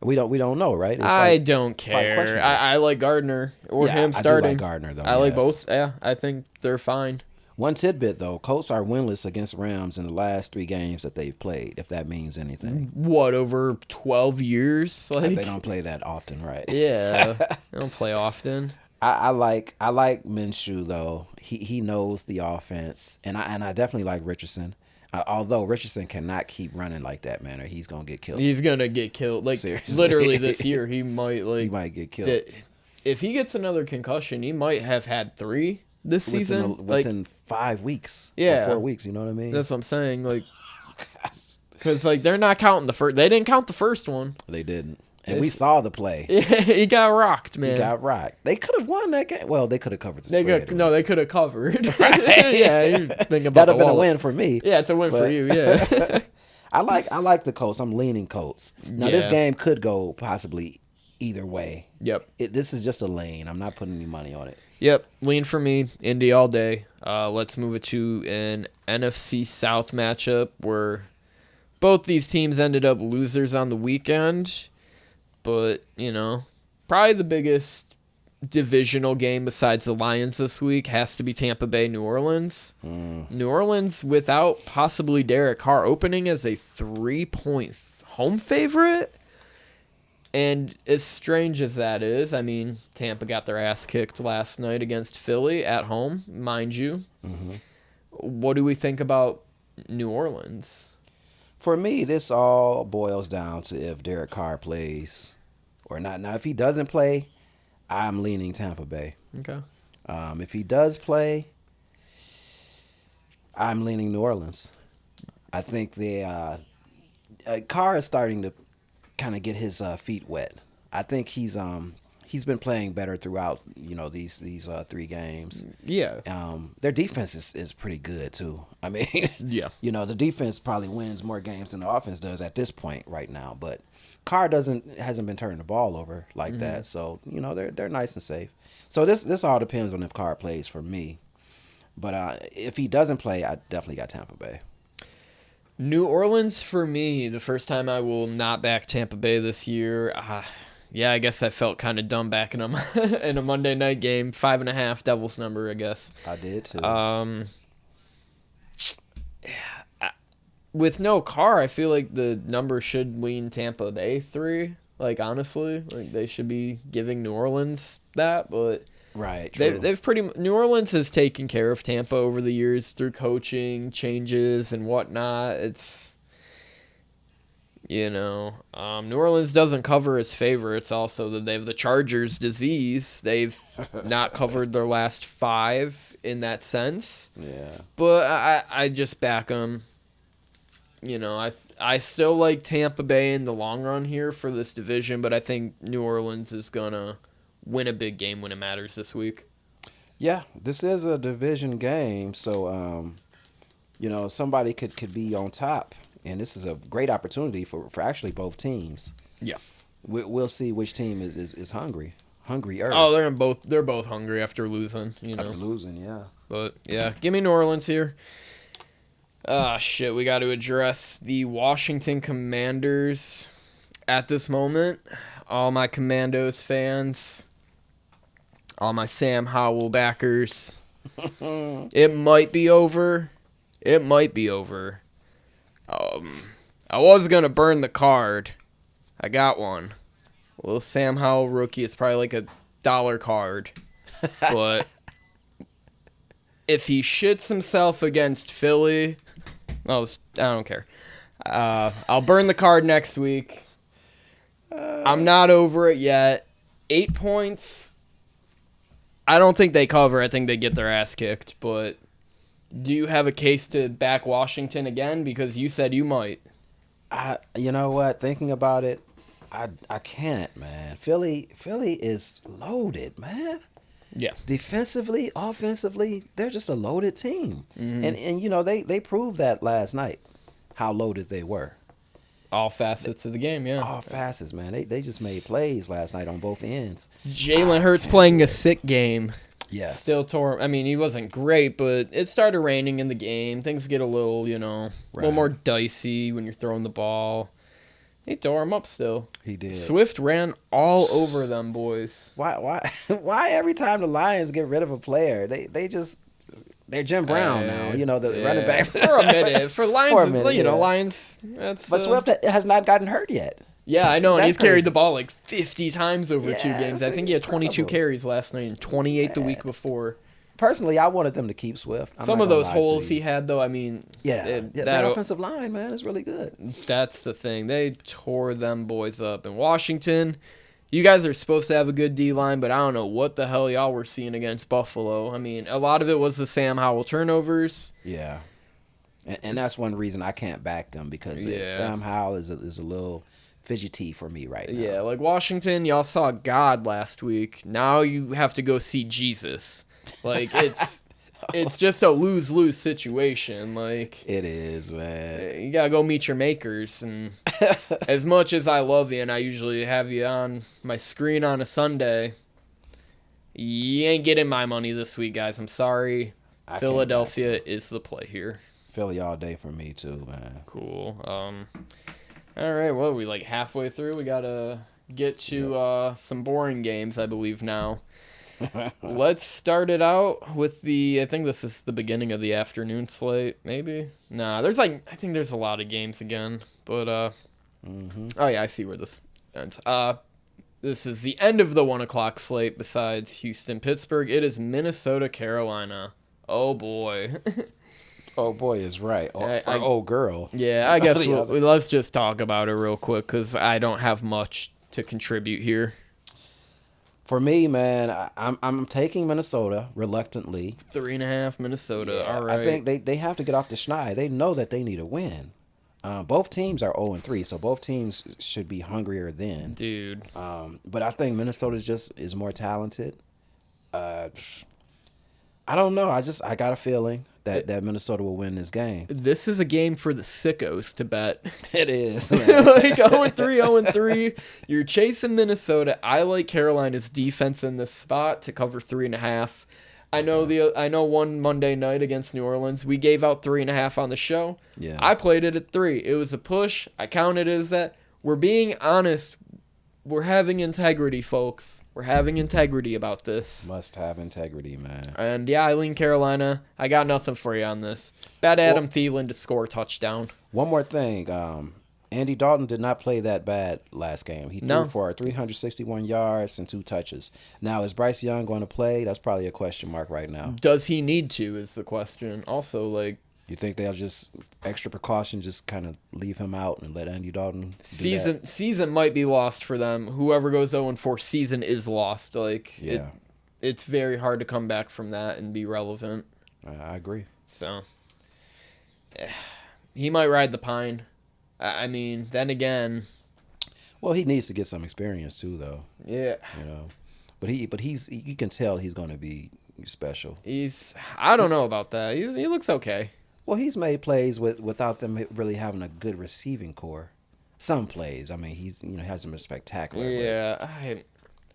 Speaker 5: We don't know, right?
Speaker 4: I don't care. I like Gardner or him starting.
Speaker 5: I do like Gardner though.
Speaker 4: I like both. Yeah, I think they're fine.
Speaker 5: One tidbit, though, Colts are winless against Rams in the last 3 games that they've played, if that means anything.
Speaker 4: What, over 12 years?
Speaker 5: They don't play that often, right?
Speaker 4: Yeah, they don't play often.
Speaker 5: I like Minshew, though. He knows the offense, and I definitely like Richardson. Although Richardson cannot keep running like that, man, or he's going to get killed.
Speaker 4: He's going to get killed. Seriously. Literally this year, he might
Speaker 5: get killed.
Speaker 4: If he gets another concussion, he might have had 3. This season,
Speaker 5: within 5 weeks, 4 weeks, you know what I mean?
Speaker 4: That's what I'm saying, because they're not counting the first. They didn't count the first one.
Speaker 5: They didn't, and we saw the play.
Speaker 4: Yeah, he got rocked, man.
Speaker 5: He got rocked. They could have won that game. Well, they could have covered the spread.
Speaker 4: They could have covered. Yeah, you think about
Speaker 5: that'd have been a win for me.
Speaker 4: Yeah, it's a win for you. Yeah,
Speaker 5: I like the Colts. I'm leaning Colts. Now this game could go possibly either way.
Speaker 4: Yep.
Speaker 5: This is just a lane. I'm not putting any money on it.
Speaker 4: Yep, lean for me, Indy all day. Let's move it to an NFC South matchup where both these teams ended up losers on the weekend. But, probably the biggest divisional game besides the Lions this week has to be Tampa Bay, New Orleans. New Orleans without possibly Derek Carr opening as a 3-point home favorite. And as strange as that is, I mean, Tampa got their ass kicked last night against Philly at home, mind you. Mm-hmm. What do we think about New Orleans?
Speaker 5: For me, this all boils down to if Derek Carr plays or not. Now, if he doesn't play, I'm leaning Tampa Bay.
Speaker 4: Okay.
Speaker 5: If he does play, I'm leaning New Orleans. I think Carr is starting to kind of get his feet wet. I think he's been playing better throughout these 3 games.
Speaker 4: Yeah.
Speaker 5: Their defense is pretty good too. I mean,
Speaker 4: yeah.
Speaker 5: The defense probably wins more games than the offense does at this point right now. But Carr hasn't been turning the ball over like that. So they're nice and safe. So this all depends on if Carr plays for me. But if he doesn't play, I definitely got Tampa Bay.
Speaker 4: New Orleans for me, the first time I will not back Tampa Bay this year. Yeah, I guess I felt kind of dumb backing them in a Monday night game. 5.5, Devil's number, I guess.
Speaker 5: I did too.
Speaker 4: With no Carr, I feel like the number should lean Tampa Bay 3. Like, honestly, like they should be giving New Orleans that, but
Speaker 5: right. True.
Speaker 4: New Orleans has taken care of Tampa over the years through coaching changes and whatnot. It's, New Orleans doesn't cover as favorites. Also, that they have the Chargers disease. They've not covered their last 5 in that sense.
Speaker 5: Yeah.
Speaker 4: But I just back them. I still like Tampa Bay in the long run here for this division, but I think New Orleans is gonna win a big game when it matters this week.
Speaker 5: Yeah, this is a division game, so somebody could be on top, and this is a great opportunity for actually both teams.
Speaker 4: Yeah,
Speaker 5: we'll see which team is hungrier.
Speaker 4: Oh, they're both hungry after losing.
Speaker 5: After losing, yeah.
Speaker 4: But yeah, give me New Orleans here. Shit, we got to address the Washington Commanders at this moment. All my Commandos fans, all my Sam Howell backers. It might be over. I was going to burn the card. I got one. Well, Sam Howell rookie is probably like $1 card. But if he shits himself against Philly, I don't care. I'll burn the card next week. I'm not over it yet. 8 points. I don't think they cover. I think they get their ass kicked. But do you have a case to back Washington again? Because you said you might.
Speaker 5: You know what? Thinking about it, I can't, man. Philly is loaded, man.
Speaker 4: Yeah.
Speaker 5: Defensively, offensively, they're just a loaded team. Mm-hmm. And they proved that last night, how loaded they were.
Speaker 4: All facets of the game, yeah.
Speaker 5: All facets, man. They just made plays last night on both ends.
Speaker 4: Jalen Hurts playing a sick game.
Speaker 5: Yes.
Speaker 4: Still tore. I mean, he wasn't great, but it started raining in the game. Things get a little, a little more dicey when you're throwing the ball. He tore him up still.
Speaker 5: He did.
Speaker 4: Swift ran all over them boys.
Speaker 5: Why every time the Lions get rid of a player, they're Jim Brown now. The running backs
Speaker 4: for a minute. For Lions, Lions.
Speaker 5: But Swift has not gotten hurt yet.
Speaker 4: Yeah, I know, and he's carried the ball like 50 times over 2 games. I think he had 22 carries last night and 28 the week before.
Speaker 5: Personally, I wanted them to keep Swift.
Speaker 4: Some of those holes he had, though, I mean...
Speaker 5: that offensive line, man, is really good.
Speaker 4: That's the thing. They tore them boys up. In Washington, you guys are supposed to have a good D-line, but I don't know what the hell y'all were seeing against Buffalo. I mean, a lot of it was the Sam Howell turnovers.
Speaker 5: Yeah. And that's one reason I can't back them, because Sam Howell is a little fidgety for me right now.
Speaker 4: Yeah, like Washington, y'all saw God last week. Now you have to go see Jesus. Like, it's just a lose-lose situation. Like,
Speaker 5: it is, man.
Speaker 4: You gotta go meet your makers. And as much as I love you, and I usually have you on my screen on a Sunday, you ain't getting my money this week, guys. I'm sorry. Philadelphia is the play here.
Speaker 5: Philly all day for me too, man.
Speaker 4: Cool. All right. Well, are we like halfway through? We gotta get to some boring games, I believe now. Let's start it out with I think this is the beginning of the afternoon slate, maybe? Nah, I think there's a lot of games again, but, Oh yeah, I see where this ends. This is the end of the 1 o'clock slate besides Houston-Pittsburgh. It is Minnesota-Carolina. Oh boy.
Speaker 5: Oh boy is right. Oh girl.
Speaker 4: Yeah, I guess let's just talk about it real quick, because I don't have much to contribute here.
Speaker 5: For me, man, I'm taking Minnesota reluctantly.
Speaker 4: 3.5 Minnesota.
Speaker 5: Yeah,
Speaker 4: all right.
Speaker 5: I think they have to get off the schneid. They know that they need a win. Both teams are 0-3, so both teams should be hungrier then.
Speaker 4: Dude.
Speaker 5: But I think Minnesota is more talented. I don't know. I got a feeling that Minnesota will win this game.
Speaker 4: This is a game for the sickos to bet.
Speaker 5: It is.
Speaker 4: Like 0-3. You're chasing Minnesota. I like Carolina's defense in this spot to cover 3.5. I know one Monday night against New Orleans, we gave out 3.5 on the show.
Speaker 5: Yeah.
Speaker 4: I played it at 3. It was a push. I counted it as that. We're being honest. We're having integrity, folks. We're having integrity about this.
Speaker 5: Must have integrity, man.
Speaker 4: And yeah, I lean Carolina. I got nothing for you on this. Bet Adam Thielen to score a touchdown.
Speaker 5: One more thing. Andy Dalton did not play that bad last game. He threw for 361 yards and 2 touches. Now, is Bryce Young going to play? That's probably a question mark right now.
Speaker 4: Does he need to is the question. Also, like...
Speaker 5: You think they'll just, extra precaution, just kind of leave him out and let Andy Dalton do that?
Speaker 4: Season might be lost for them. Whoever goes 0-4, season is lost. Like,
Speaker 5: yeah.
Speaker 4: It's very hard to come back from that and be relevant.
Speaker 5: I agree.
Speaker 4: So, he might ride the pine. I mean, then again...
Speaker 5: Well, he needs to get some experience too, though.
Speaker 4: Yeah.
Speaker 5: You know, but you can tell he's going to be special.
Speaker 4: I don't know about that. He looks okay.
Speaker 5: Well, he's made plays without them really having a good receiving core. Some plays. I mean, he hasn't been spectacular.
Speaker 4: Yeah, I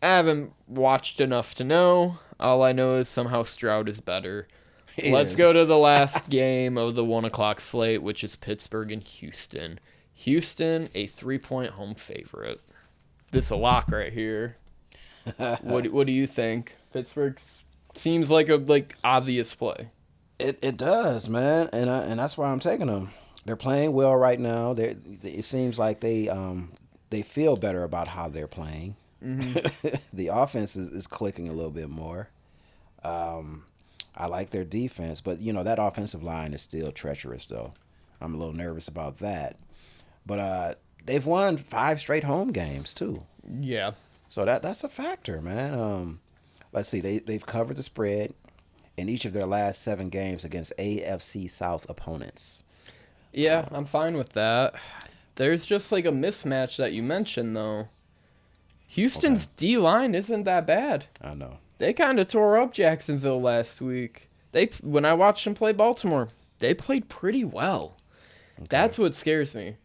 Speaker 4: haven't watched enough to know. All I know is somehow Stroud is better. Let's go to the last game of the 1:00 slate, which is Pittsburgh and Houston. Houston, a 3-point home favorite. This is a lock right here. What do you think? Pittsburgh seems like a obvious play.
Speaker 5: It does, man, and that's why I'm taking them. They're playing well right now. It seems like they feel better about how they're playing. Mm-hmm. The offense is clicking a little bit more. I like their defense, but that offensive line is still treacherous, though. I'm a little nervous about that. But they've won 5 straight home games too.
Speaker 4: Yeah.
Speaker 5: So that's a factor, man. Let's see, they've covered the spread in each of their last 7 games against AFC South opponents.
Speaker 4: Yeah, I'm fine with that. There's just like a mismatch that you mentioned, though. Houston's D-line isn't that bad.
Speaker 5: I know. They
Speaker 4: kind of tore up Jacksonville last week. When I watched them play Baltimore, they played pretty well. Okay. That's what scares me.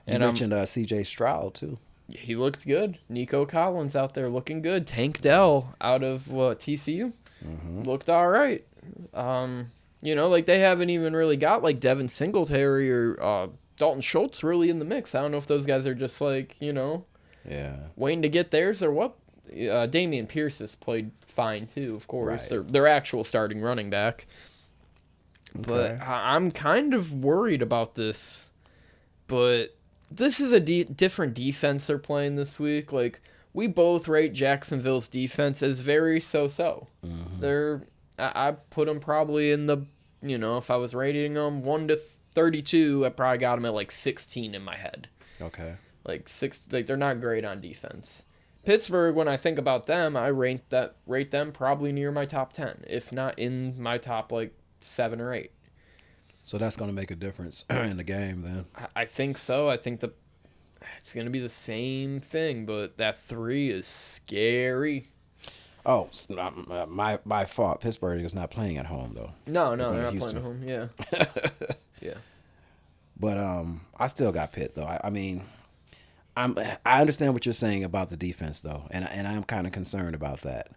Speaker 5: You mentioned C.J. Stroud, too.
Speaker 4: He looked good. Nico Collins out there looking good. Tank Dell out of TCU looked all right. They haven't even really got like Devin Singletary or Dalton Schultz really in the mix. I don't know if those guys are just waiting to get theirs or what. Damian Pierce has played fine too, of course. Right. Their actual starting running back. Okay. But I'm kind of worried about this. But this is a different defense they're playing this week. Like, we both rate Jacksonville's defense as very so-so. Mm-hmm. I put them probably in the, if I was rating them 1 to 32, I probably got them at like 16 in my head.
Speaker 5: Okay.
Speaker 4: They're not great on defense. Pittsburgh, when I think about them, I rate them probably near my top 10, if not in my top 7 or 8.
Speaker 5: So that's going to make a difference in the game then.
Speaker 4: I think so. I think it's going to be the same thing, but that 3 is scary.
Speaker 5: Oh, my fault. Pittsburgh is not playing at home though.
Speaker 4: No, they're not playing at home. Yeah. Yeah. But
Speaker 5: I still got Pitt though. I mean, I understand what you're saying about the defense though, and I'm kind of concerned about that.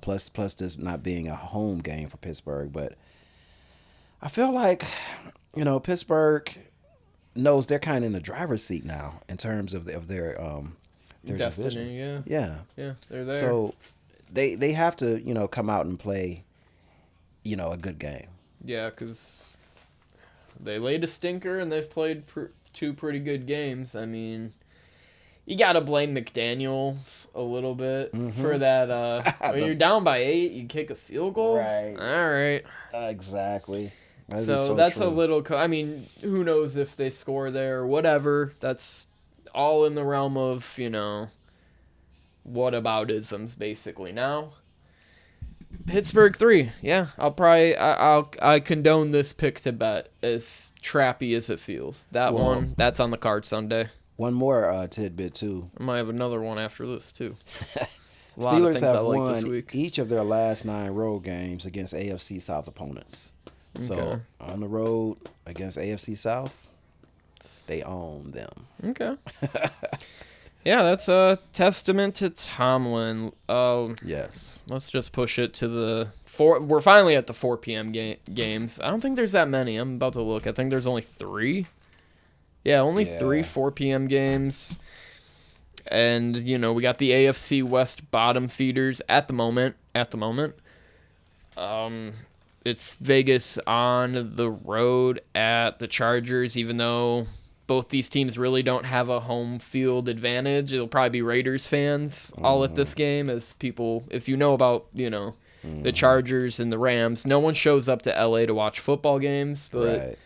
Speaker 5: Plus this not being a home game for Pittsburgh, but I feel like Pittsburgh knows they're kind of in the driver's seat now in terms of their
Speaker 4: destiny.
Speaker 5: Division.
Speaker 4: Yeah, they're there.
Speaker 5: So they have to come out and play a good game.
Speaker 4: Yeah, because they laid a stinker and they've played 2 pretty good games. I mean, you got to blame McDaniels a little bit for that. When you're down by 8, you kick a field goal.
Speaker 5: Right.
Speaker 4: All right.
Speaker 5: Exactly.
Speaker 4: So that's
Speaker 5: true.
Speaker 4: a little... I mean, who knows if they score there or whatever. That's all in the realm of, whataboutisms, basically. Now, Pittsburgh 3. Yeah, I condone this pick to bet, as trappy as it feels. That's on the card Sunday.
Speaker 5: One more tidbit, too.
Speaker 4: I might have another one after this, too.
Speaker 5: Steelers have won each of their last 9 road games against AFC South opponents. Okay. So, on the road against AFC South, they own them.
Speaker 4: Okay. Yeah, that's a testament to Tomlin.
Speaker 5: Yes.
Speaker 4: Let's just push it to the 4. We're finally at the 4 p.m. Games. I don't think there's that many. I'm about to look. I think there's only 3. Yeah, only 3 4 p.m. games. And, we got the AFC West bottom feeders at the moment. It's Vegas on the road at the Chargers, even though both these teams really don't have a home field advantage. It'll probably be Raiders fans all at this game, as people, if you know about, the Chargers and the Rams, no one shows up to LA to watch football games, but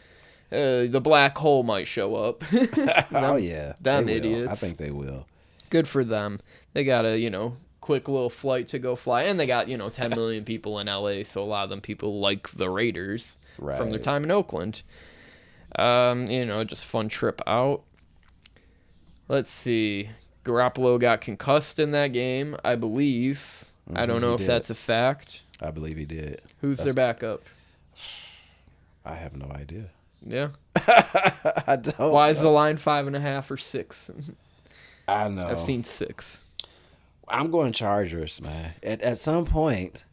Speaker 4: the black hole might show up.
Speaker 5: Oh, yeah.
Speaker 4: Them
Speaker 5: They will.
Speaker 4: idiots.
Speaker 5: I think they will.
Speaker 4: Good for them. They got a, quick little flight to go fly, and they got 10 million people in LA, so a lot of them people like the Raiders from their time in Oakland. Just fun trip out. Let's see. Garoppolo got concussed in that game, I believe. I don't know if that's a fact.
Speaker 5: I believe he did.
Speaker 4: Who's their backup?
Speaker 5: I have no idea.
Speaker 4: Yeah.
Speaker 5: I don't.
Speaker 4: Why is the line 5.5 or 6?
Speaker 5: I know.
Speaker 4: I've seen 6.
Speaker 5: I'm going Chargers, man. At some point,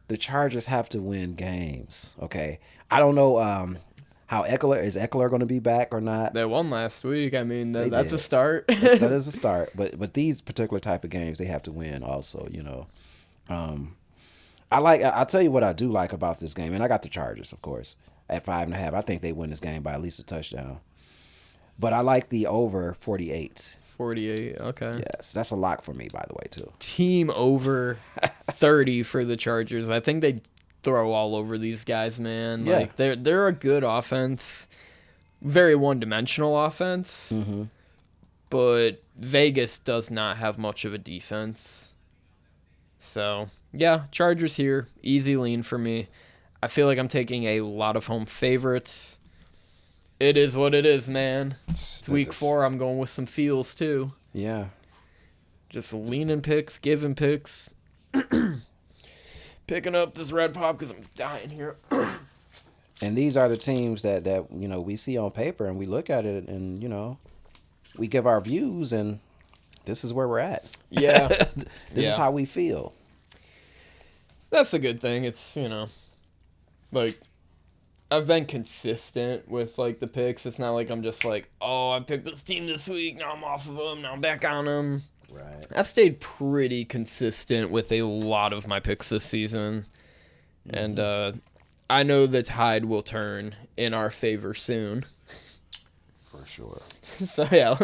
Speaker 5: the Chargers have to win games. Okay. I don't know how Eckler going to be back or not.
Speaker 4: They won last week. I mean, that's
Speaker 5: did.
Speaker 4: a start.
Speaker 5: That is a start. But these particular type of games, they have to win also, I'll tell you what I do like about this game, and I got the Chargers, of course, at 5.5. I think they win this game by at least a touchdown. But I like the over 48.
Speaker 4: 48, okay.
Speaker 5: Yes, that's a lock for me, by the way, too.
Speaker 4: Team over 30 for the Chargers. I think they throw all over these guys, man.
Speaker 5: Yeah.
Speaker 4: Like they're a good offense, very one-dimensional offense.
Speaker 5: Mm-hmm.
Speaker 4: But Vegas does not have much of a defense. So, yeah, Chargers here. Easy lean for me. I feel like I'm taking a lot of home favorites. It is what it is, man. It's week 4. I'm going with some feels, too.
Speaker 5: Yeah.
Speaker 4: Just leaning picks, giving picks. Picking up this red pop because I'm dying here.
Speaker 5: And these are the teams that we see on paper, and we look at it, and, we give our views, and this is where we're at.
Speaker 4: Yeah.
Speaker 5: This is how we feel.
Speaker 4: That's a good thing. It's, like, I've been consistent with, like, the picks. It's not like I'm just like, oh, I picked this team this week, now I'm off of them, now I'm back on them.
Speaker 5: Right.
Speaker 4: I've stayed pretty consistent with a lot of my picks this season. Mm-hmm. And I know the tide will turn in our favor soon.
Speaker 5: For sure.
Speaker 4: So, yeah,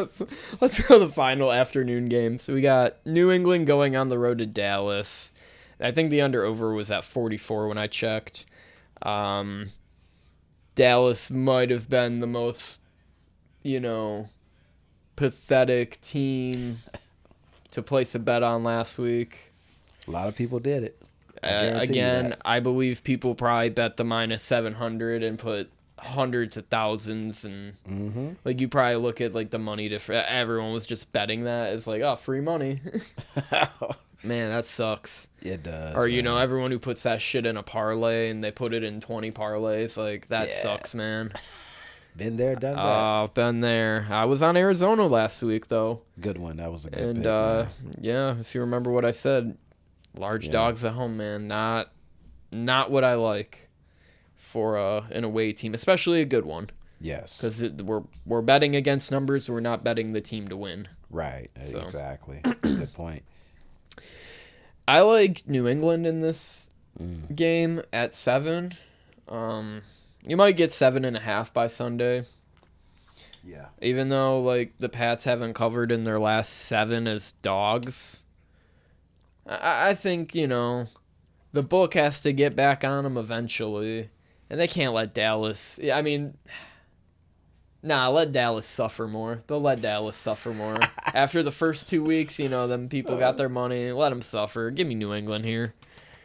Speaker 4: let's go to the final afternoon game. So we got New England going on the road to Dallas. I think the under-over was at 44 when I checked. Dallas might have been the most, pathetic team to place a bet on last week.
Speaker 5: A lot of people did it.
Speaker 4: I believe people probably bet the minus 700 and put hundreds of thousands, and like you probably look at like the money difference. Everyone was just betting that. It's like, oh, free money. Man, that sucks.
Speaker 5: It does.
Speaker 4: Or everyone who puts that shit in a parlay and they put it in 20 parlays, like that sucks, man.
Speaker 5: Been there, done that.
Speaker 4: Oh, been there. I was on Arizona last week though.
Speaker 5: Good one. That was a good
Speaker 4: And
Speaker 5: pick,
Speaker 4: yeah, if you remember what I said, large dogs at home, man. Not what I like for an away team, especially a good one.
Speaker 5: Yes.
Speaker 4: Because we're betting against numbers. We're not betting the team to win.
Speaker 5: Right.
Speaker 4: So.
Speaker 5: Exactly. Good point.
Speaker 4: I like New England in this game at 7. You might get 7.5 by Sunday.
Speaker 5: Yeah.
Speaker 4: Even though like the Pats haven't covered in their last 7 as dogs. I think, the book has to get back on them eventually. And they can't let Dallas... I mean... let Dallas suffer more. They'll let Dallas suffer more. After the first 2 weeks, them people got their money. Let them suffer. Give me New England here.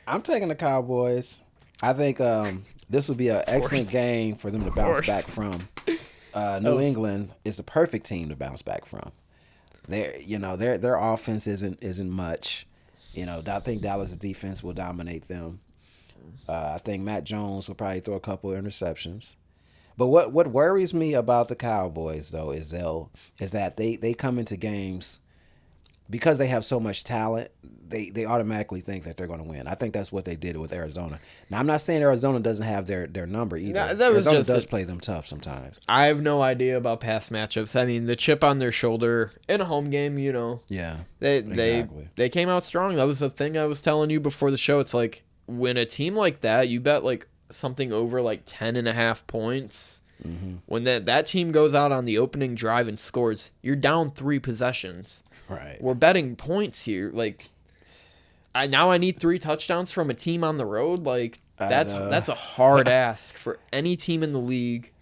Speaker 5: I'm taking the Cowboys. I think this would be an excellent game for them to bounce back from. New England is a perfect team to bounce back from. Their offense isn't much. I think Dallas' defense will dominate them. I think Matt Jones will probably throw a couple of interceptions. But what worries me about the Cowboys though is that they come into games because they have so much talent, they automatically think that they're going to win. I think that's what they did with Arizona. Now, I'm not saying Arizona doesn't have their number either.
Speaker 4: That was
Speaker 5: Arizona does play them tough sometimes.
Speaker 4: I have no idea about past matchups. I mean, the chip on their shoulder in a home game,
Speaker 5: Yeah,
Speaker 4: they came out strong. That was the thing I was telling you before the show. It's like when a team like that, you bet like something over like 10.5 points. Mm-hmm. When that team goes out on the opening drive and scores, you're down 3 possessions.
Speaker 5: Right.
Speaker 4: We're betting points here. Like, I need 3 touchdowns from a team on the road. Like, that's a hard ask for any team in the league.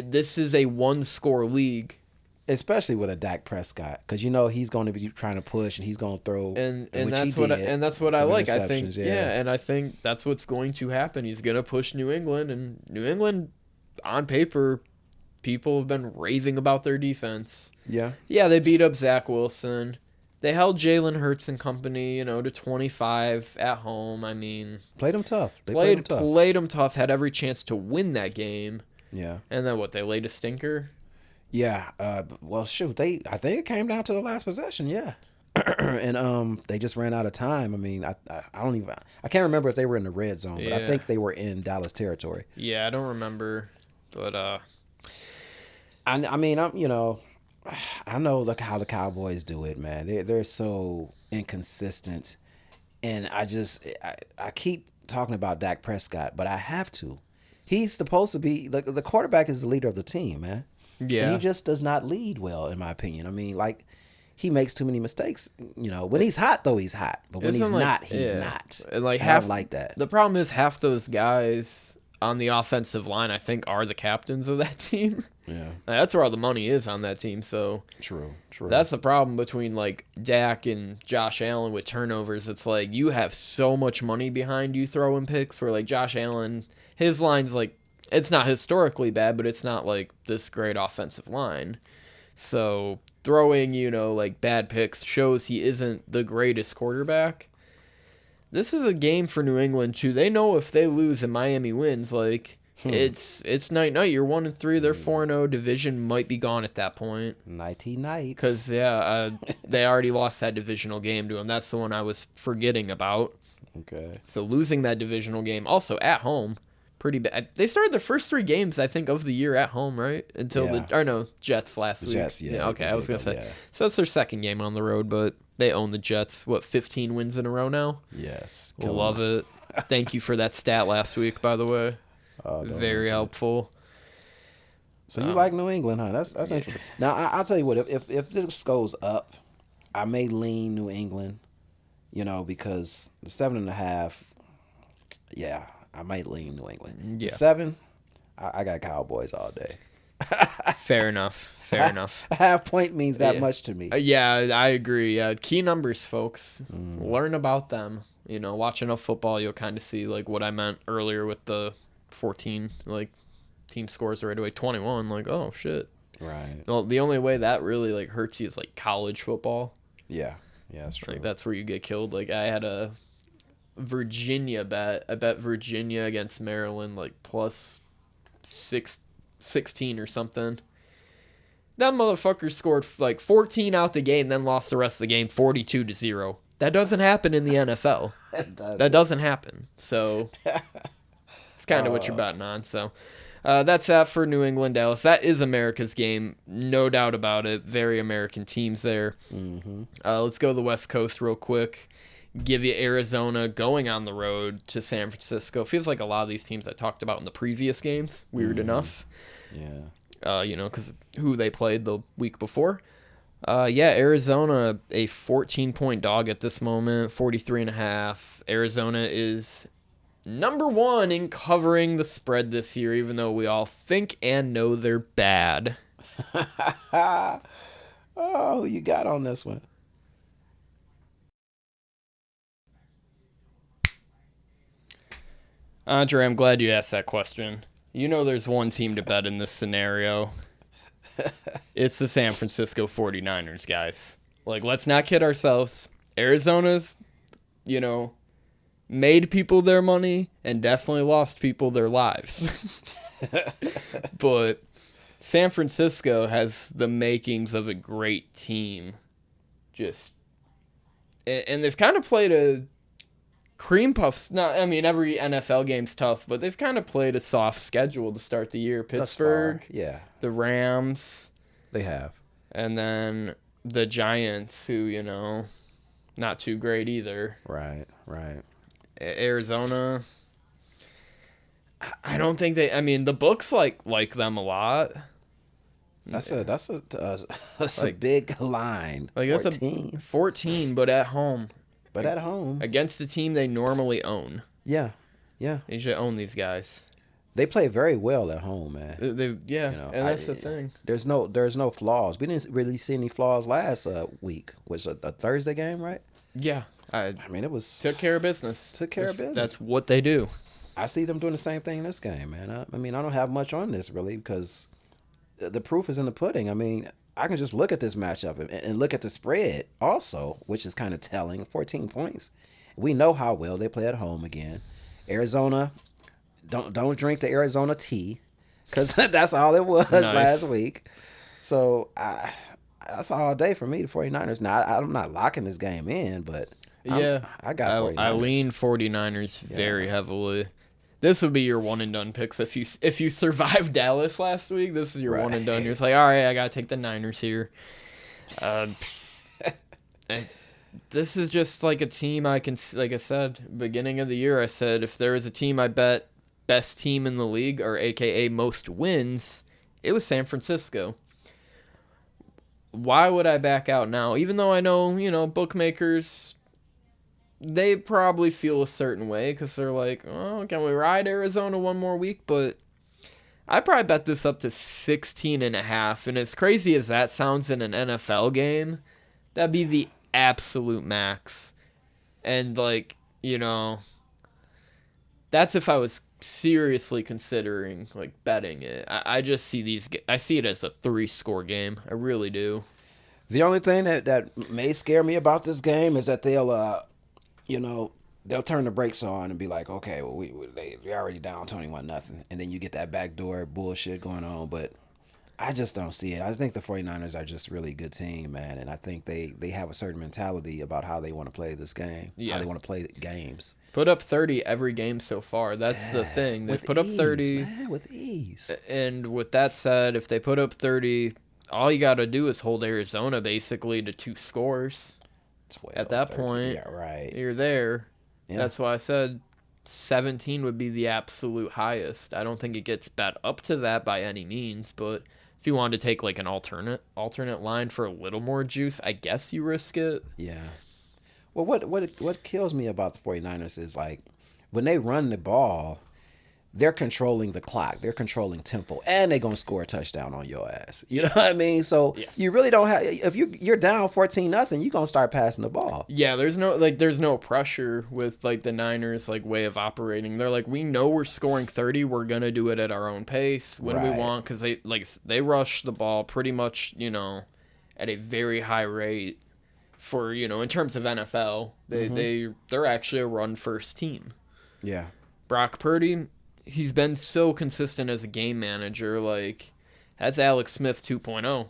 Speaker 4: This is a 1-score league.
Speaker 5: Especially with a Dak Prescott, because he's going to be trying to push and he's going to throw,
Speaker 4: and that's what I like. I think and I think that's what's going to happen. He's going to push New England, and New England, on paper, people have been raving about their defense.
Speaker 5: Yeah,
Speaker 4: they beat up Zach Wilson. They held Jalen Hurts and company, to 25 at home. I mean,
Speaker 5: played them tough.
Speaker 4: Played them tough. Had every chance to win that game.
Speaker 5: Yeah, and
Speaker 4: then they laid a stinker.
Speaker 5: Yeah, well, shoot, I think it came down to the last possession, yeah. And they just ran out of time. I mean, I can't remember if they were in the red zone, but I think they were in Dallas territory.
Speaker 4: Yeah, I don't remember, but
Speaker 5: I mean, I know how the Cowboys do it, man. They're so inconsistent, and I keep talking about Dak Prescott, but I have to. He's supposed to be the quarterback is the leader of the team, man.
Speaker 4: Yeah.
Speaker 5: And he just does not lead well, in my opinion. I mean, like, he makes too many mistakes. When he's hot, though, he's hot. But when he's not, he's not.
Speaker 4: And like
Speaker 5: I don't like that.
Speaker 4: The problem is half those guys on the offensive line, I think, are the captains of that team.
Speaker 5: Yeah.
Speaker 4: That's where all the money is on that team. So
Speaker 5: True.
Speaker 4: That's the problem between, like, Dak and Josh Allen with turnovers. It's like you have so much money behind you throwing picks where, like, Josh Allen, his line's, like, it's not historically bad, but it's not like this great offensive line. So throwing, like bad picks shows he isn't the greatest quarterback. This is a game for New England too. They know if they lose and Miami wins, like it's night. You're 1-3. They're 4-0. Division might be gone at that point.
Speaker 5: Nighty night.
Speaker 4: Because they already lost that divisional game to them. That's the one I was forgetting about.
Speaker 5: Okay.
Speaker 4: So losing that divisional game, also at home. Pretty bad. They started the first 3 games, I think, of the year at home, right? Until Jets last week.
Speaker 5: Jets, yeah.
Speaker 4: Okay, I was going to say. Yeah. So that's their second game on the road, but they own the Jets. 15 wins in a row now?
Speaker 5: Yes.
Speaker 4: Love it. Thank you for that stat last week, by the way. Very helpful.
Speaker 5: So you like New England, huh? That's interesting. Now, I'll tell you what. If this goes up, I may lean New England, because the 7.5, yeah. I might lean New England.
Speaker 4: Yeah.
Speaker 5: 7, I got Cowboys all day.
Speaker 4: Fair enough.
Speaker 5: A half point means that much to me.
Speaker 4: Yeah, I agree. Key numbers, folks. Learn about them. Watch enough football, you'll kind of see like what I meant earlier with the 14 like team scores right away. 21, like, oh shit.
Speaker 5: Right.
Speaker 4: Well, the only way that really like hurts you is like college football.
Speaker 5: Yeah, that's true.
Speaker 4: Like that's where you get killed. Like I had a Virginia bet. I bet Virginia against Maryland like plus 16 or something. That motherfucker scored like 14 out the game, then lost the rest of the game 42-0. That doesn't happen in the NFL. That doesn't happen. So it's kind of what you're betting on. So that's that for New England, Dallas. That is America's game, no doubt about it. Very American teams there.
Speaker 5: Mm-hmm.
Speaker 4: Let's go to the West Coast real quick. Give you Arizona going on the road to San Francisco. Feels like a lot of these teams I talked about in the previous games. Weird enough.
Speaker 5: Yeah.
Speaker 4: Because who they played the week before. Arizona, a 14-point dog at this moment, 43.5. Arizona is number 1 in covering the spread this year, even though we all think and know they're bad.
Speaker 5: Oh, you got on this one.
Speaker 4: Andre, I'm glad you asked that question. There's one team to bet in this scenario. It's the San Francisco 49ers, guys. Like, let's not kid ourselves. Arizona's, made people their money and definitely lost people their lives. But San Francisco has the makings of a great team. just, and they've kind of played a cream puffs. Not, I mean, every NFL game's tough, but they've kind of played a soft schedule to start the year. Pittsburgh,
Speaker 5: yeah,
Speaker 4: the Rams,
Speaker 5: they have,
Speaker 4: and then the Giants, who, not too great either.
Speaker 5: Right.
Speaker 4: Arizona, I don't think they. I mean, the books like them a lot.
Speaker 5: That's a big line.
Speaker 4: Like
Speaker 5: 14.
Speaker 4: 14, but at home.
Speaker 5: But at home.
Speaker 4: Against a team they normally own.
Speaker 5: Yeah.
Speaker 4: They should own these guys.
Speaker 5: They play very well at home, man.
Speaker 4: And that's the thing.
Speaker 5: There's no flaws. We didn't really see any flaws last week. Was it a Thursday game, right?
Speaker 4: Yeah.
Speaker 5: I mean, it was...
Speaker 4: Took care of business. That's what they do.
Speaker 5: I see them doing the same thing in this game, man. I mean, I don't have much on this, really, because the proof is in the pudding. I mean, I can just look at this matchup and look at the spread also, which is kind of telling. 14 points. We know how well they play at home again. Arizona, don't drink the Arizona tea, because that's all it was last week. So that's all day for me, the 49ers. Now, I'm not locking this game in, but I got 49ers.
Speaker 4: I lean 49ers very heavily. This would be your one and done picks if you survived Dallas last week. This is your one and done. You're just like, all right, I gotta take the Niners here. This is just like a team I can, like I said, beginning of the year, I said if there was a team I bet best team in the league, or AKA most wins, it was San Francisco. Why would I back out now? Even though I know, bookmakers, they probably feel a certain way because they're like, oh, can we ride Arizona one more week? But I probably bet this up to 16.5. And as crazy as that sounds in an NFL game, that'd be the absolute max. And that's if I was seriously considering betting it. I just see I see it as a 3-score game. I really do.
Speaker 5: The only thing that may scare me about this game is that they'll turn the brakes on and be like, okay, well, we're already down 21-0, and then you get that backdoor bullshit going on. But I just don't see it. I think the 49ers are just a really good team, man, and I think they have a certain mentality about how they want to play this game, how they want to play games.
Speaker 4: Put up 30 every game so far. That's the thing. They've put up 30.
Speaker 5: Man, with ease.
Speaker 4: And with that said, if they put up 30, all you got to do is hold Arizona basically to 2 scores.
Speaker 5: 12,
Speaker 4: At that
Speaker 5: 13,
Speaker 4: point,
Speaker 5: yeah, right.
Speaker 4: You're there.
Speaker 5: Yeah.
Speaker 4: That's why I said 17 would be the absolute highest. I don't think it gets bet up to that by any means, but if you wanted to take an alternate line for a little more juice, I guess you risk it.
Speaker 5: Yeah. Well, what kills me about the 49ers is when they run the ball, they're controlling the clock, they're controlling tempo, and they're gonna score a touchdown on your ass. You know what I mean? So you really don't have, if you're down 14-0, you're gonna start passing the ball.
Speaker 4: Yeah, there's no pressure with the Niners way of operating. They're we know we're scoring 30, we're gonna do it at our own pace when we want, because they rush the ball pretty much at a very high rate for in terms of NFL. They're actually a run first team.
Speaker 5: Yeah.
Speaker 4: Brock Purdy, he's been so consistent as a game manager. That's Alex Smith 2.0.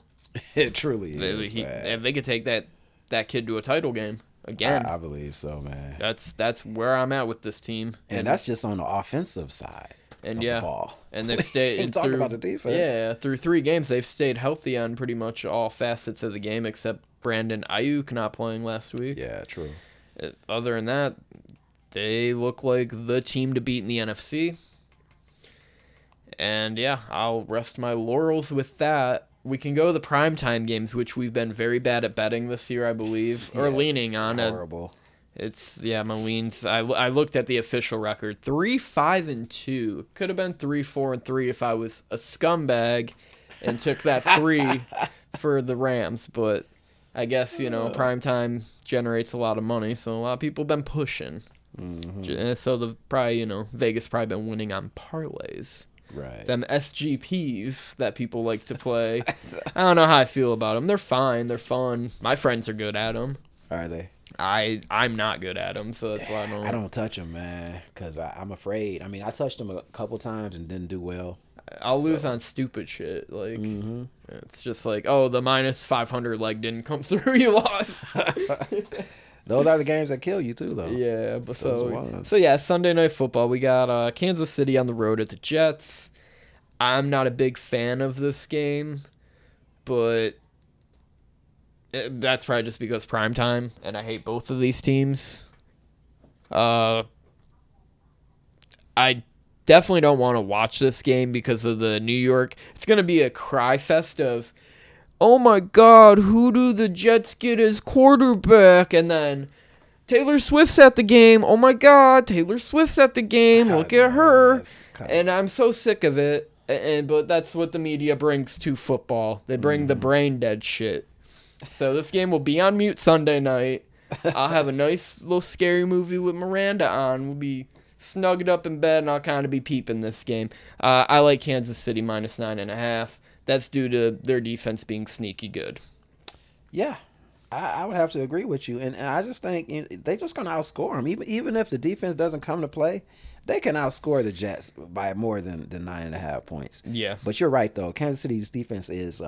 Speaker 5: It truly is, man.
Speaker 4: They could take that kid to a title game again.
Speaker 5: I believe so, man.
Speaker 4: That's where I'm at with this team.
Speaker 5: And that's just on the offensive side of the ball.
Speaker 4: And they've stayed
Speaker 5: talk about the defense.
Speaker 4: Yeah, through 3 games, they've stayed healthy on pretty much all facets of the game except Brandon Ayuk not playing last week.
Speaker 5: Yeah, true.
Speaker 4: Other than that, they look like the team to beat in the NFC. And yeah, I'll rest my laurels with that. We can go to the primetime games, which we've been very bad at betting this year, I believe, or leaning on.
Speaker 5: Horrible.
Speaker 4: My leans. I looked at the official record, 3-5-2. Could have been 3-4-3 if I was a scumbag and took that 3 for the Rams. But I guess primetime generates a lot of money, so a lot of people have been pushing. Mm-hmm. So Vegas probably been winning on parlays.
Speaker 5: Right.
Speaker 4: Them SGPs that people like to play. I don't know how I feel about them. They're fine. They're fun. My friends are good at them.
Speaker 5: Are they?
Speaker 4: I'm not good at them, so that's why I don't.
Speaker 5: I don't touch them, man, because I'm afraid. I mean, I touched them a couple times and didn't do well.
Speaker 4: I'll lose on stupid shit. Like, it's just like, oh, the minus 500 leg didn't come through. You lost.
Speaker 5: Those are the games that kill you too, though.
Speaker 4: Yeah, but
Speaker 5: Those ones.
Speaker 4: so yeah, Sunday Night Football. We got Kansas City on the road at the Jets. I'm not a big fan of this game, but that's probably just because prime time, and I hate both of these teams. I definitely don't want to watch this game because of the New York. It's going to be a cry fest of, oh my God, who do the Jets get as quarterback? And then Taylor Swift's at the game. Oh my God, Taylor Swift's at the game. Look at her. And I'm so sick of it. But that's what the media brings to football. They bring the brain dead shit. So this game will be on mute Sunday night. I'll have a nice little scary movie with Miranda on. We'll be snugged up in bed, and I'll kind of be peeping this game. I like Kansas City minus 9.5. That's due to their defense being sneaky good.
Speaker 5: Yeah, I would have to agree with you, and I just think they're just going to outscore them. Even if the defense doesn't come to play, they can outscore the Jets by more than 9.5 points.
Speaker 4: Yeah.
Speaker 5: But you're right, though. Kansas City's defense is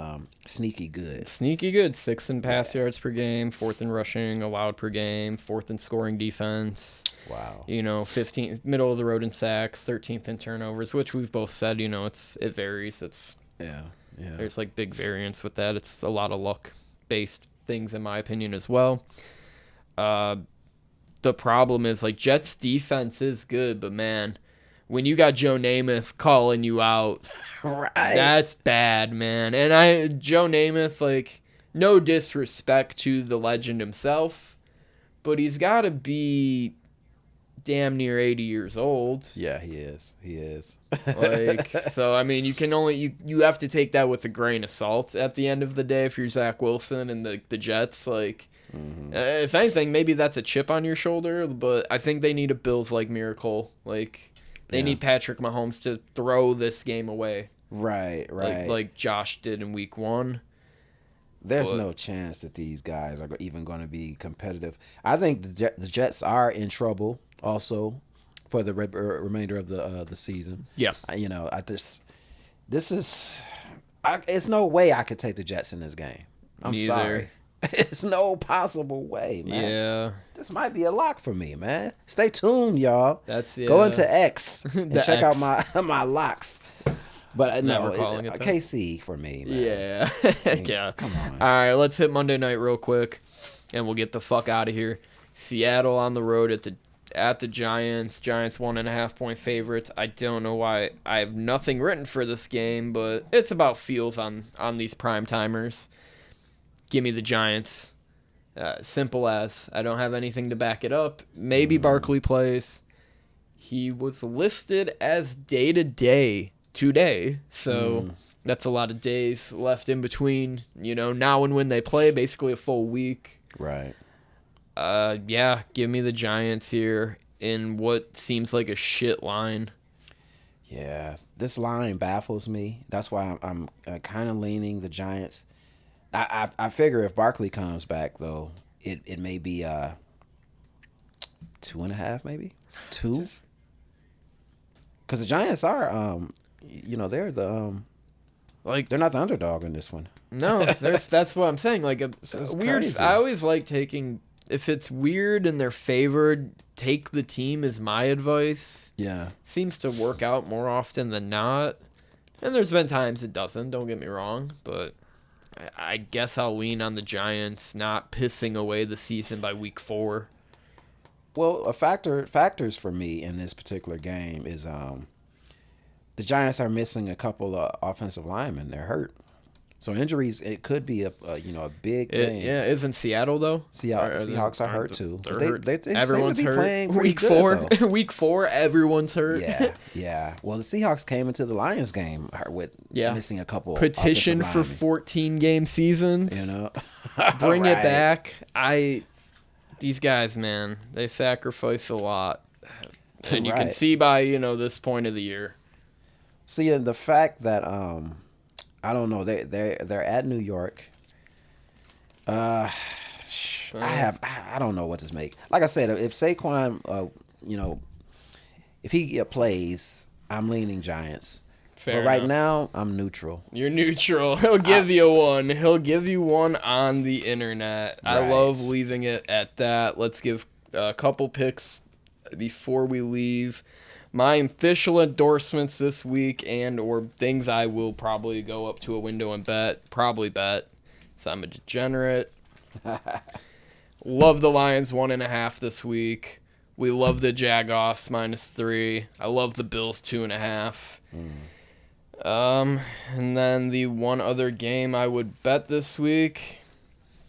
Speaker 5: sneaky good.
Speaker 4: Sneaky good. 6th in pass yards per game, 4th in rushing allowed per game, 4th in scoring defense.
Speaker 5: Wow.
Speaker 4: 15th, middle of the road in sacks, 13th in turnovers, which we've both said, it varies.
Speaker 5: Yeah.
Speaker 4: There's like big variance with that. It's a lot of luck-based things, in my opinion, as well. The problem is, like, Jets defense is good, but man, when you got Joe Namath calling you out,
Speaker 5: Right.
Speaker 4: That's bad, man. And Joe Namath, like, no disrespect to the legend himself, but he's got to be damn near 80 years old.
Speaker 5: Yeah, he is.
Speaker 4: Like, so I mean, you have to take that with a grain of salt at the end of the day if you're Zach Wilson and the Jets. Like, if anything, maybe that's a chip on your shoulder, but I think they need a Bills-like miracle. Like, they need Patrick Mahomes to throw this game away.
Speaker 5: Right.
Speaker 4: Like Josh did in week 1.
Speaker 5: There's no chance that these guys are even going to be competitive. I think the Jets are in trouble also for the remainder of the season.
Speaker 4: Yeah.
Speaker 5: It's no way I could take the Jets in this game. I'm sorry. It's no possible way, man.
Speaker 4: Yeah.
Speaker 5: This might be a lock for me, man. Stay tuned, y'all.
Speaker 4: Go
Speaker 5: Go into X and check out my locks. But
Speaker 4: Never calling it that.
Speaker 5: KC for me, man.
Speaker 4: Yeah. Yeah.
Speaker 5: Come on.
Speaker 4: All right, let's hit Monday night real quick, and we'll get the fuck out of here. Seattle on the road at the Giants. Giants 1.5-point favorites. I don't know why. I have nothing written for this game, but it's about feels on these prime timers. Give me the Giants. Simple as. I don't have anything to back it up. Maybe Barkley plays. He was listed as day-to-day today, so that's a lot of days left in between, now and when they play, basically a full week.
Speaker 5: Right.
Speaker 4: Yeah, give me the Giants here in what seems like a shit line.
Speaker 5: Yeah, this line baffles me. That's why I'm kind of leaning the Giants. I figure if Barkley comes back, though, it may be 2.5, maybe 2. Because the Giants are, they're the they're not the underdog in this one.
Speaker 4: No, that's what I'm saying. Like
Speaker 5: It's
Speaker 4: weird.
Speaker 5: crazy.
Speaker 4: I always like taking, if it's weird and they're favored, take the team is my advice.
Speaker 5: Yeah.
Speaker 4: Seems to work out more often than not. And there's been times it doesn't, don't get me wrong, but I guess I'll lean on the Giants not pissing away the season by week 4.
Speaker 5: Well, factors for me in this particular game is the Giants are missing a couple of offensive linemen. They're hurt. So injuries, it could be a big thing.
Speaker 4: Yeah, isn't Seattle though?
Speaker 5: Seahawks are hurt too.
Speaker 4: They're
Speaker 5: But
Speaker 4: hurt.
Speaker 5: they seem
Speaker 4: Everyone's
Speaker 5: to be
Speaker 4: hurt.
Speaker 5: playing pretty
Speaker 4: Week
Speaker 5: good,
Speaker 4: 4,
Speaker 5: though.
Speaker 4: week 4, everyone's hurt.
Speaker 5: Yeah. Well, the Seahawks came into the Lions game with missing a couple.
Speaker 4: Petition
Speaker 5: offensive
Speaker 4: for 14 game seasons. Bring it
Speaker 5: Right.
Speaker 4: back. These guys, man, they sacrifice a lot, and you can
Speaker 5: Right.
Speaker 4: see by this point of the year.
Speaker 5: See, and the fact that I don't know, they're at New York. I don't know what to make. Like I said, if Saquon, if he plays, I'm leaning Giants.
Speaker 4: Fair
Speaker 5: But right
Speaker 4: enough.
Speaker 5: now, I'm neutral.
Speaker 4: You're neutral. He'll give you one. He'll give you one on the internet. I
Speaker 5: Right.
Speaker 4: love leaving it at that. Let's give a couple picks before we leave. My official endorsements this week and or things I will probably go up to a window and bet. Probably bet. So I'm a degenerate. Love the Lions 1.5 this week. We love the Jagoffs -3. I love the Bills 2.5. And then the one other game I would bet this week,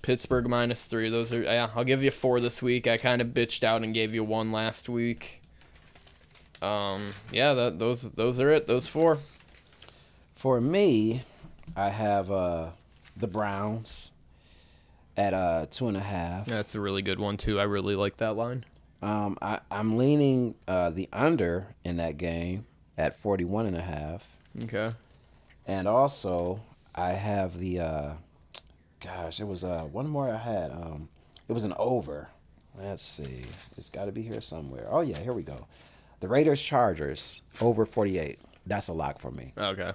Speaker 4: Pittsburgh -3. Those are, yeah, I'll give you 4 this week. I kind of bitched out and gave you 1 last week. Yeah, those are it. Those 4.
Speaker 5: For me, I have the Browns at 2.5.
Speaker 4: That's a really good one too. I really like that line.
Speaker 5: I'm leaning the under in that game at 41.5.
Speaker 4: Okay.
Speaker 5: And also, I have the, it was one more I had. It was an over. Let's see. It's got to be here somewhere. Oh, yeah, here we go. The Raiders-Chargers, over 48. That's a lock for me.
Speaker 4: Okay.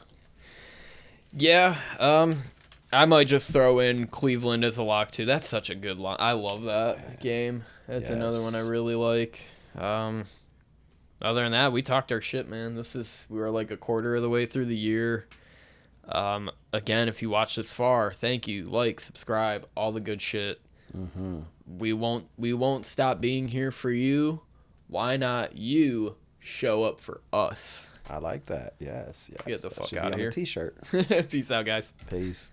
Speaker 4: Yeah, I might just throw in Cleveland as a lock too. That's such a good line. I love that game. That's another one I really like. Other than that, we talked our shit, man. We were like a quarter of the way through the year. Again, if you watch this far, thank you. Like, subscribe, all the good shit.
Speaker 5: Mm-hmm.
Speaker 4: We won't stop being here for you. Why not you show up for us?
Speaker 5: I like that. Yes.
Speaker 4: Get the
Speaker 5: That
Speaker 4: fuck
Speaker 5: should be
Speaker 4: out of
Speaker 5: on a
Speaker 4: here.
Speaker 5: T-shirt.
Speaker 4: Peace out, guys.
Speaker 5: Peace.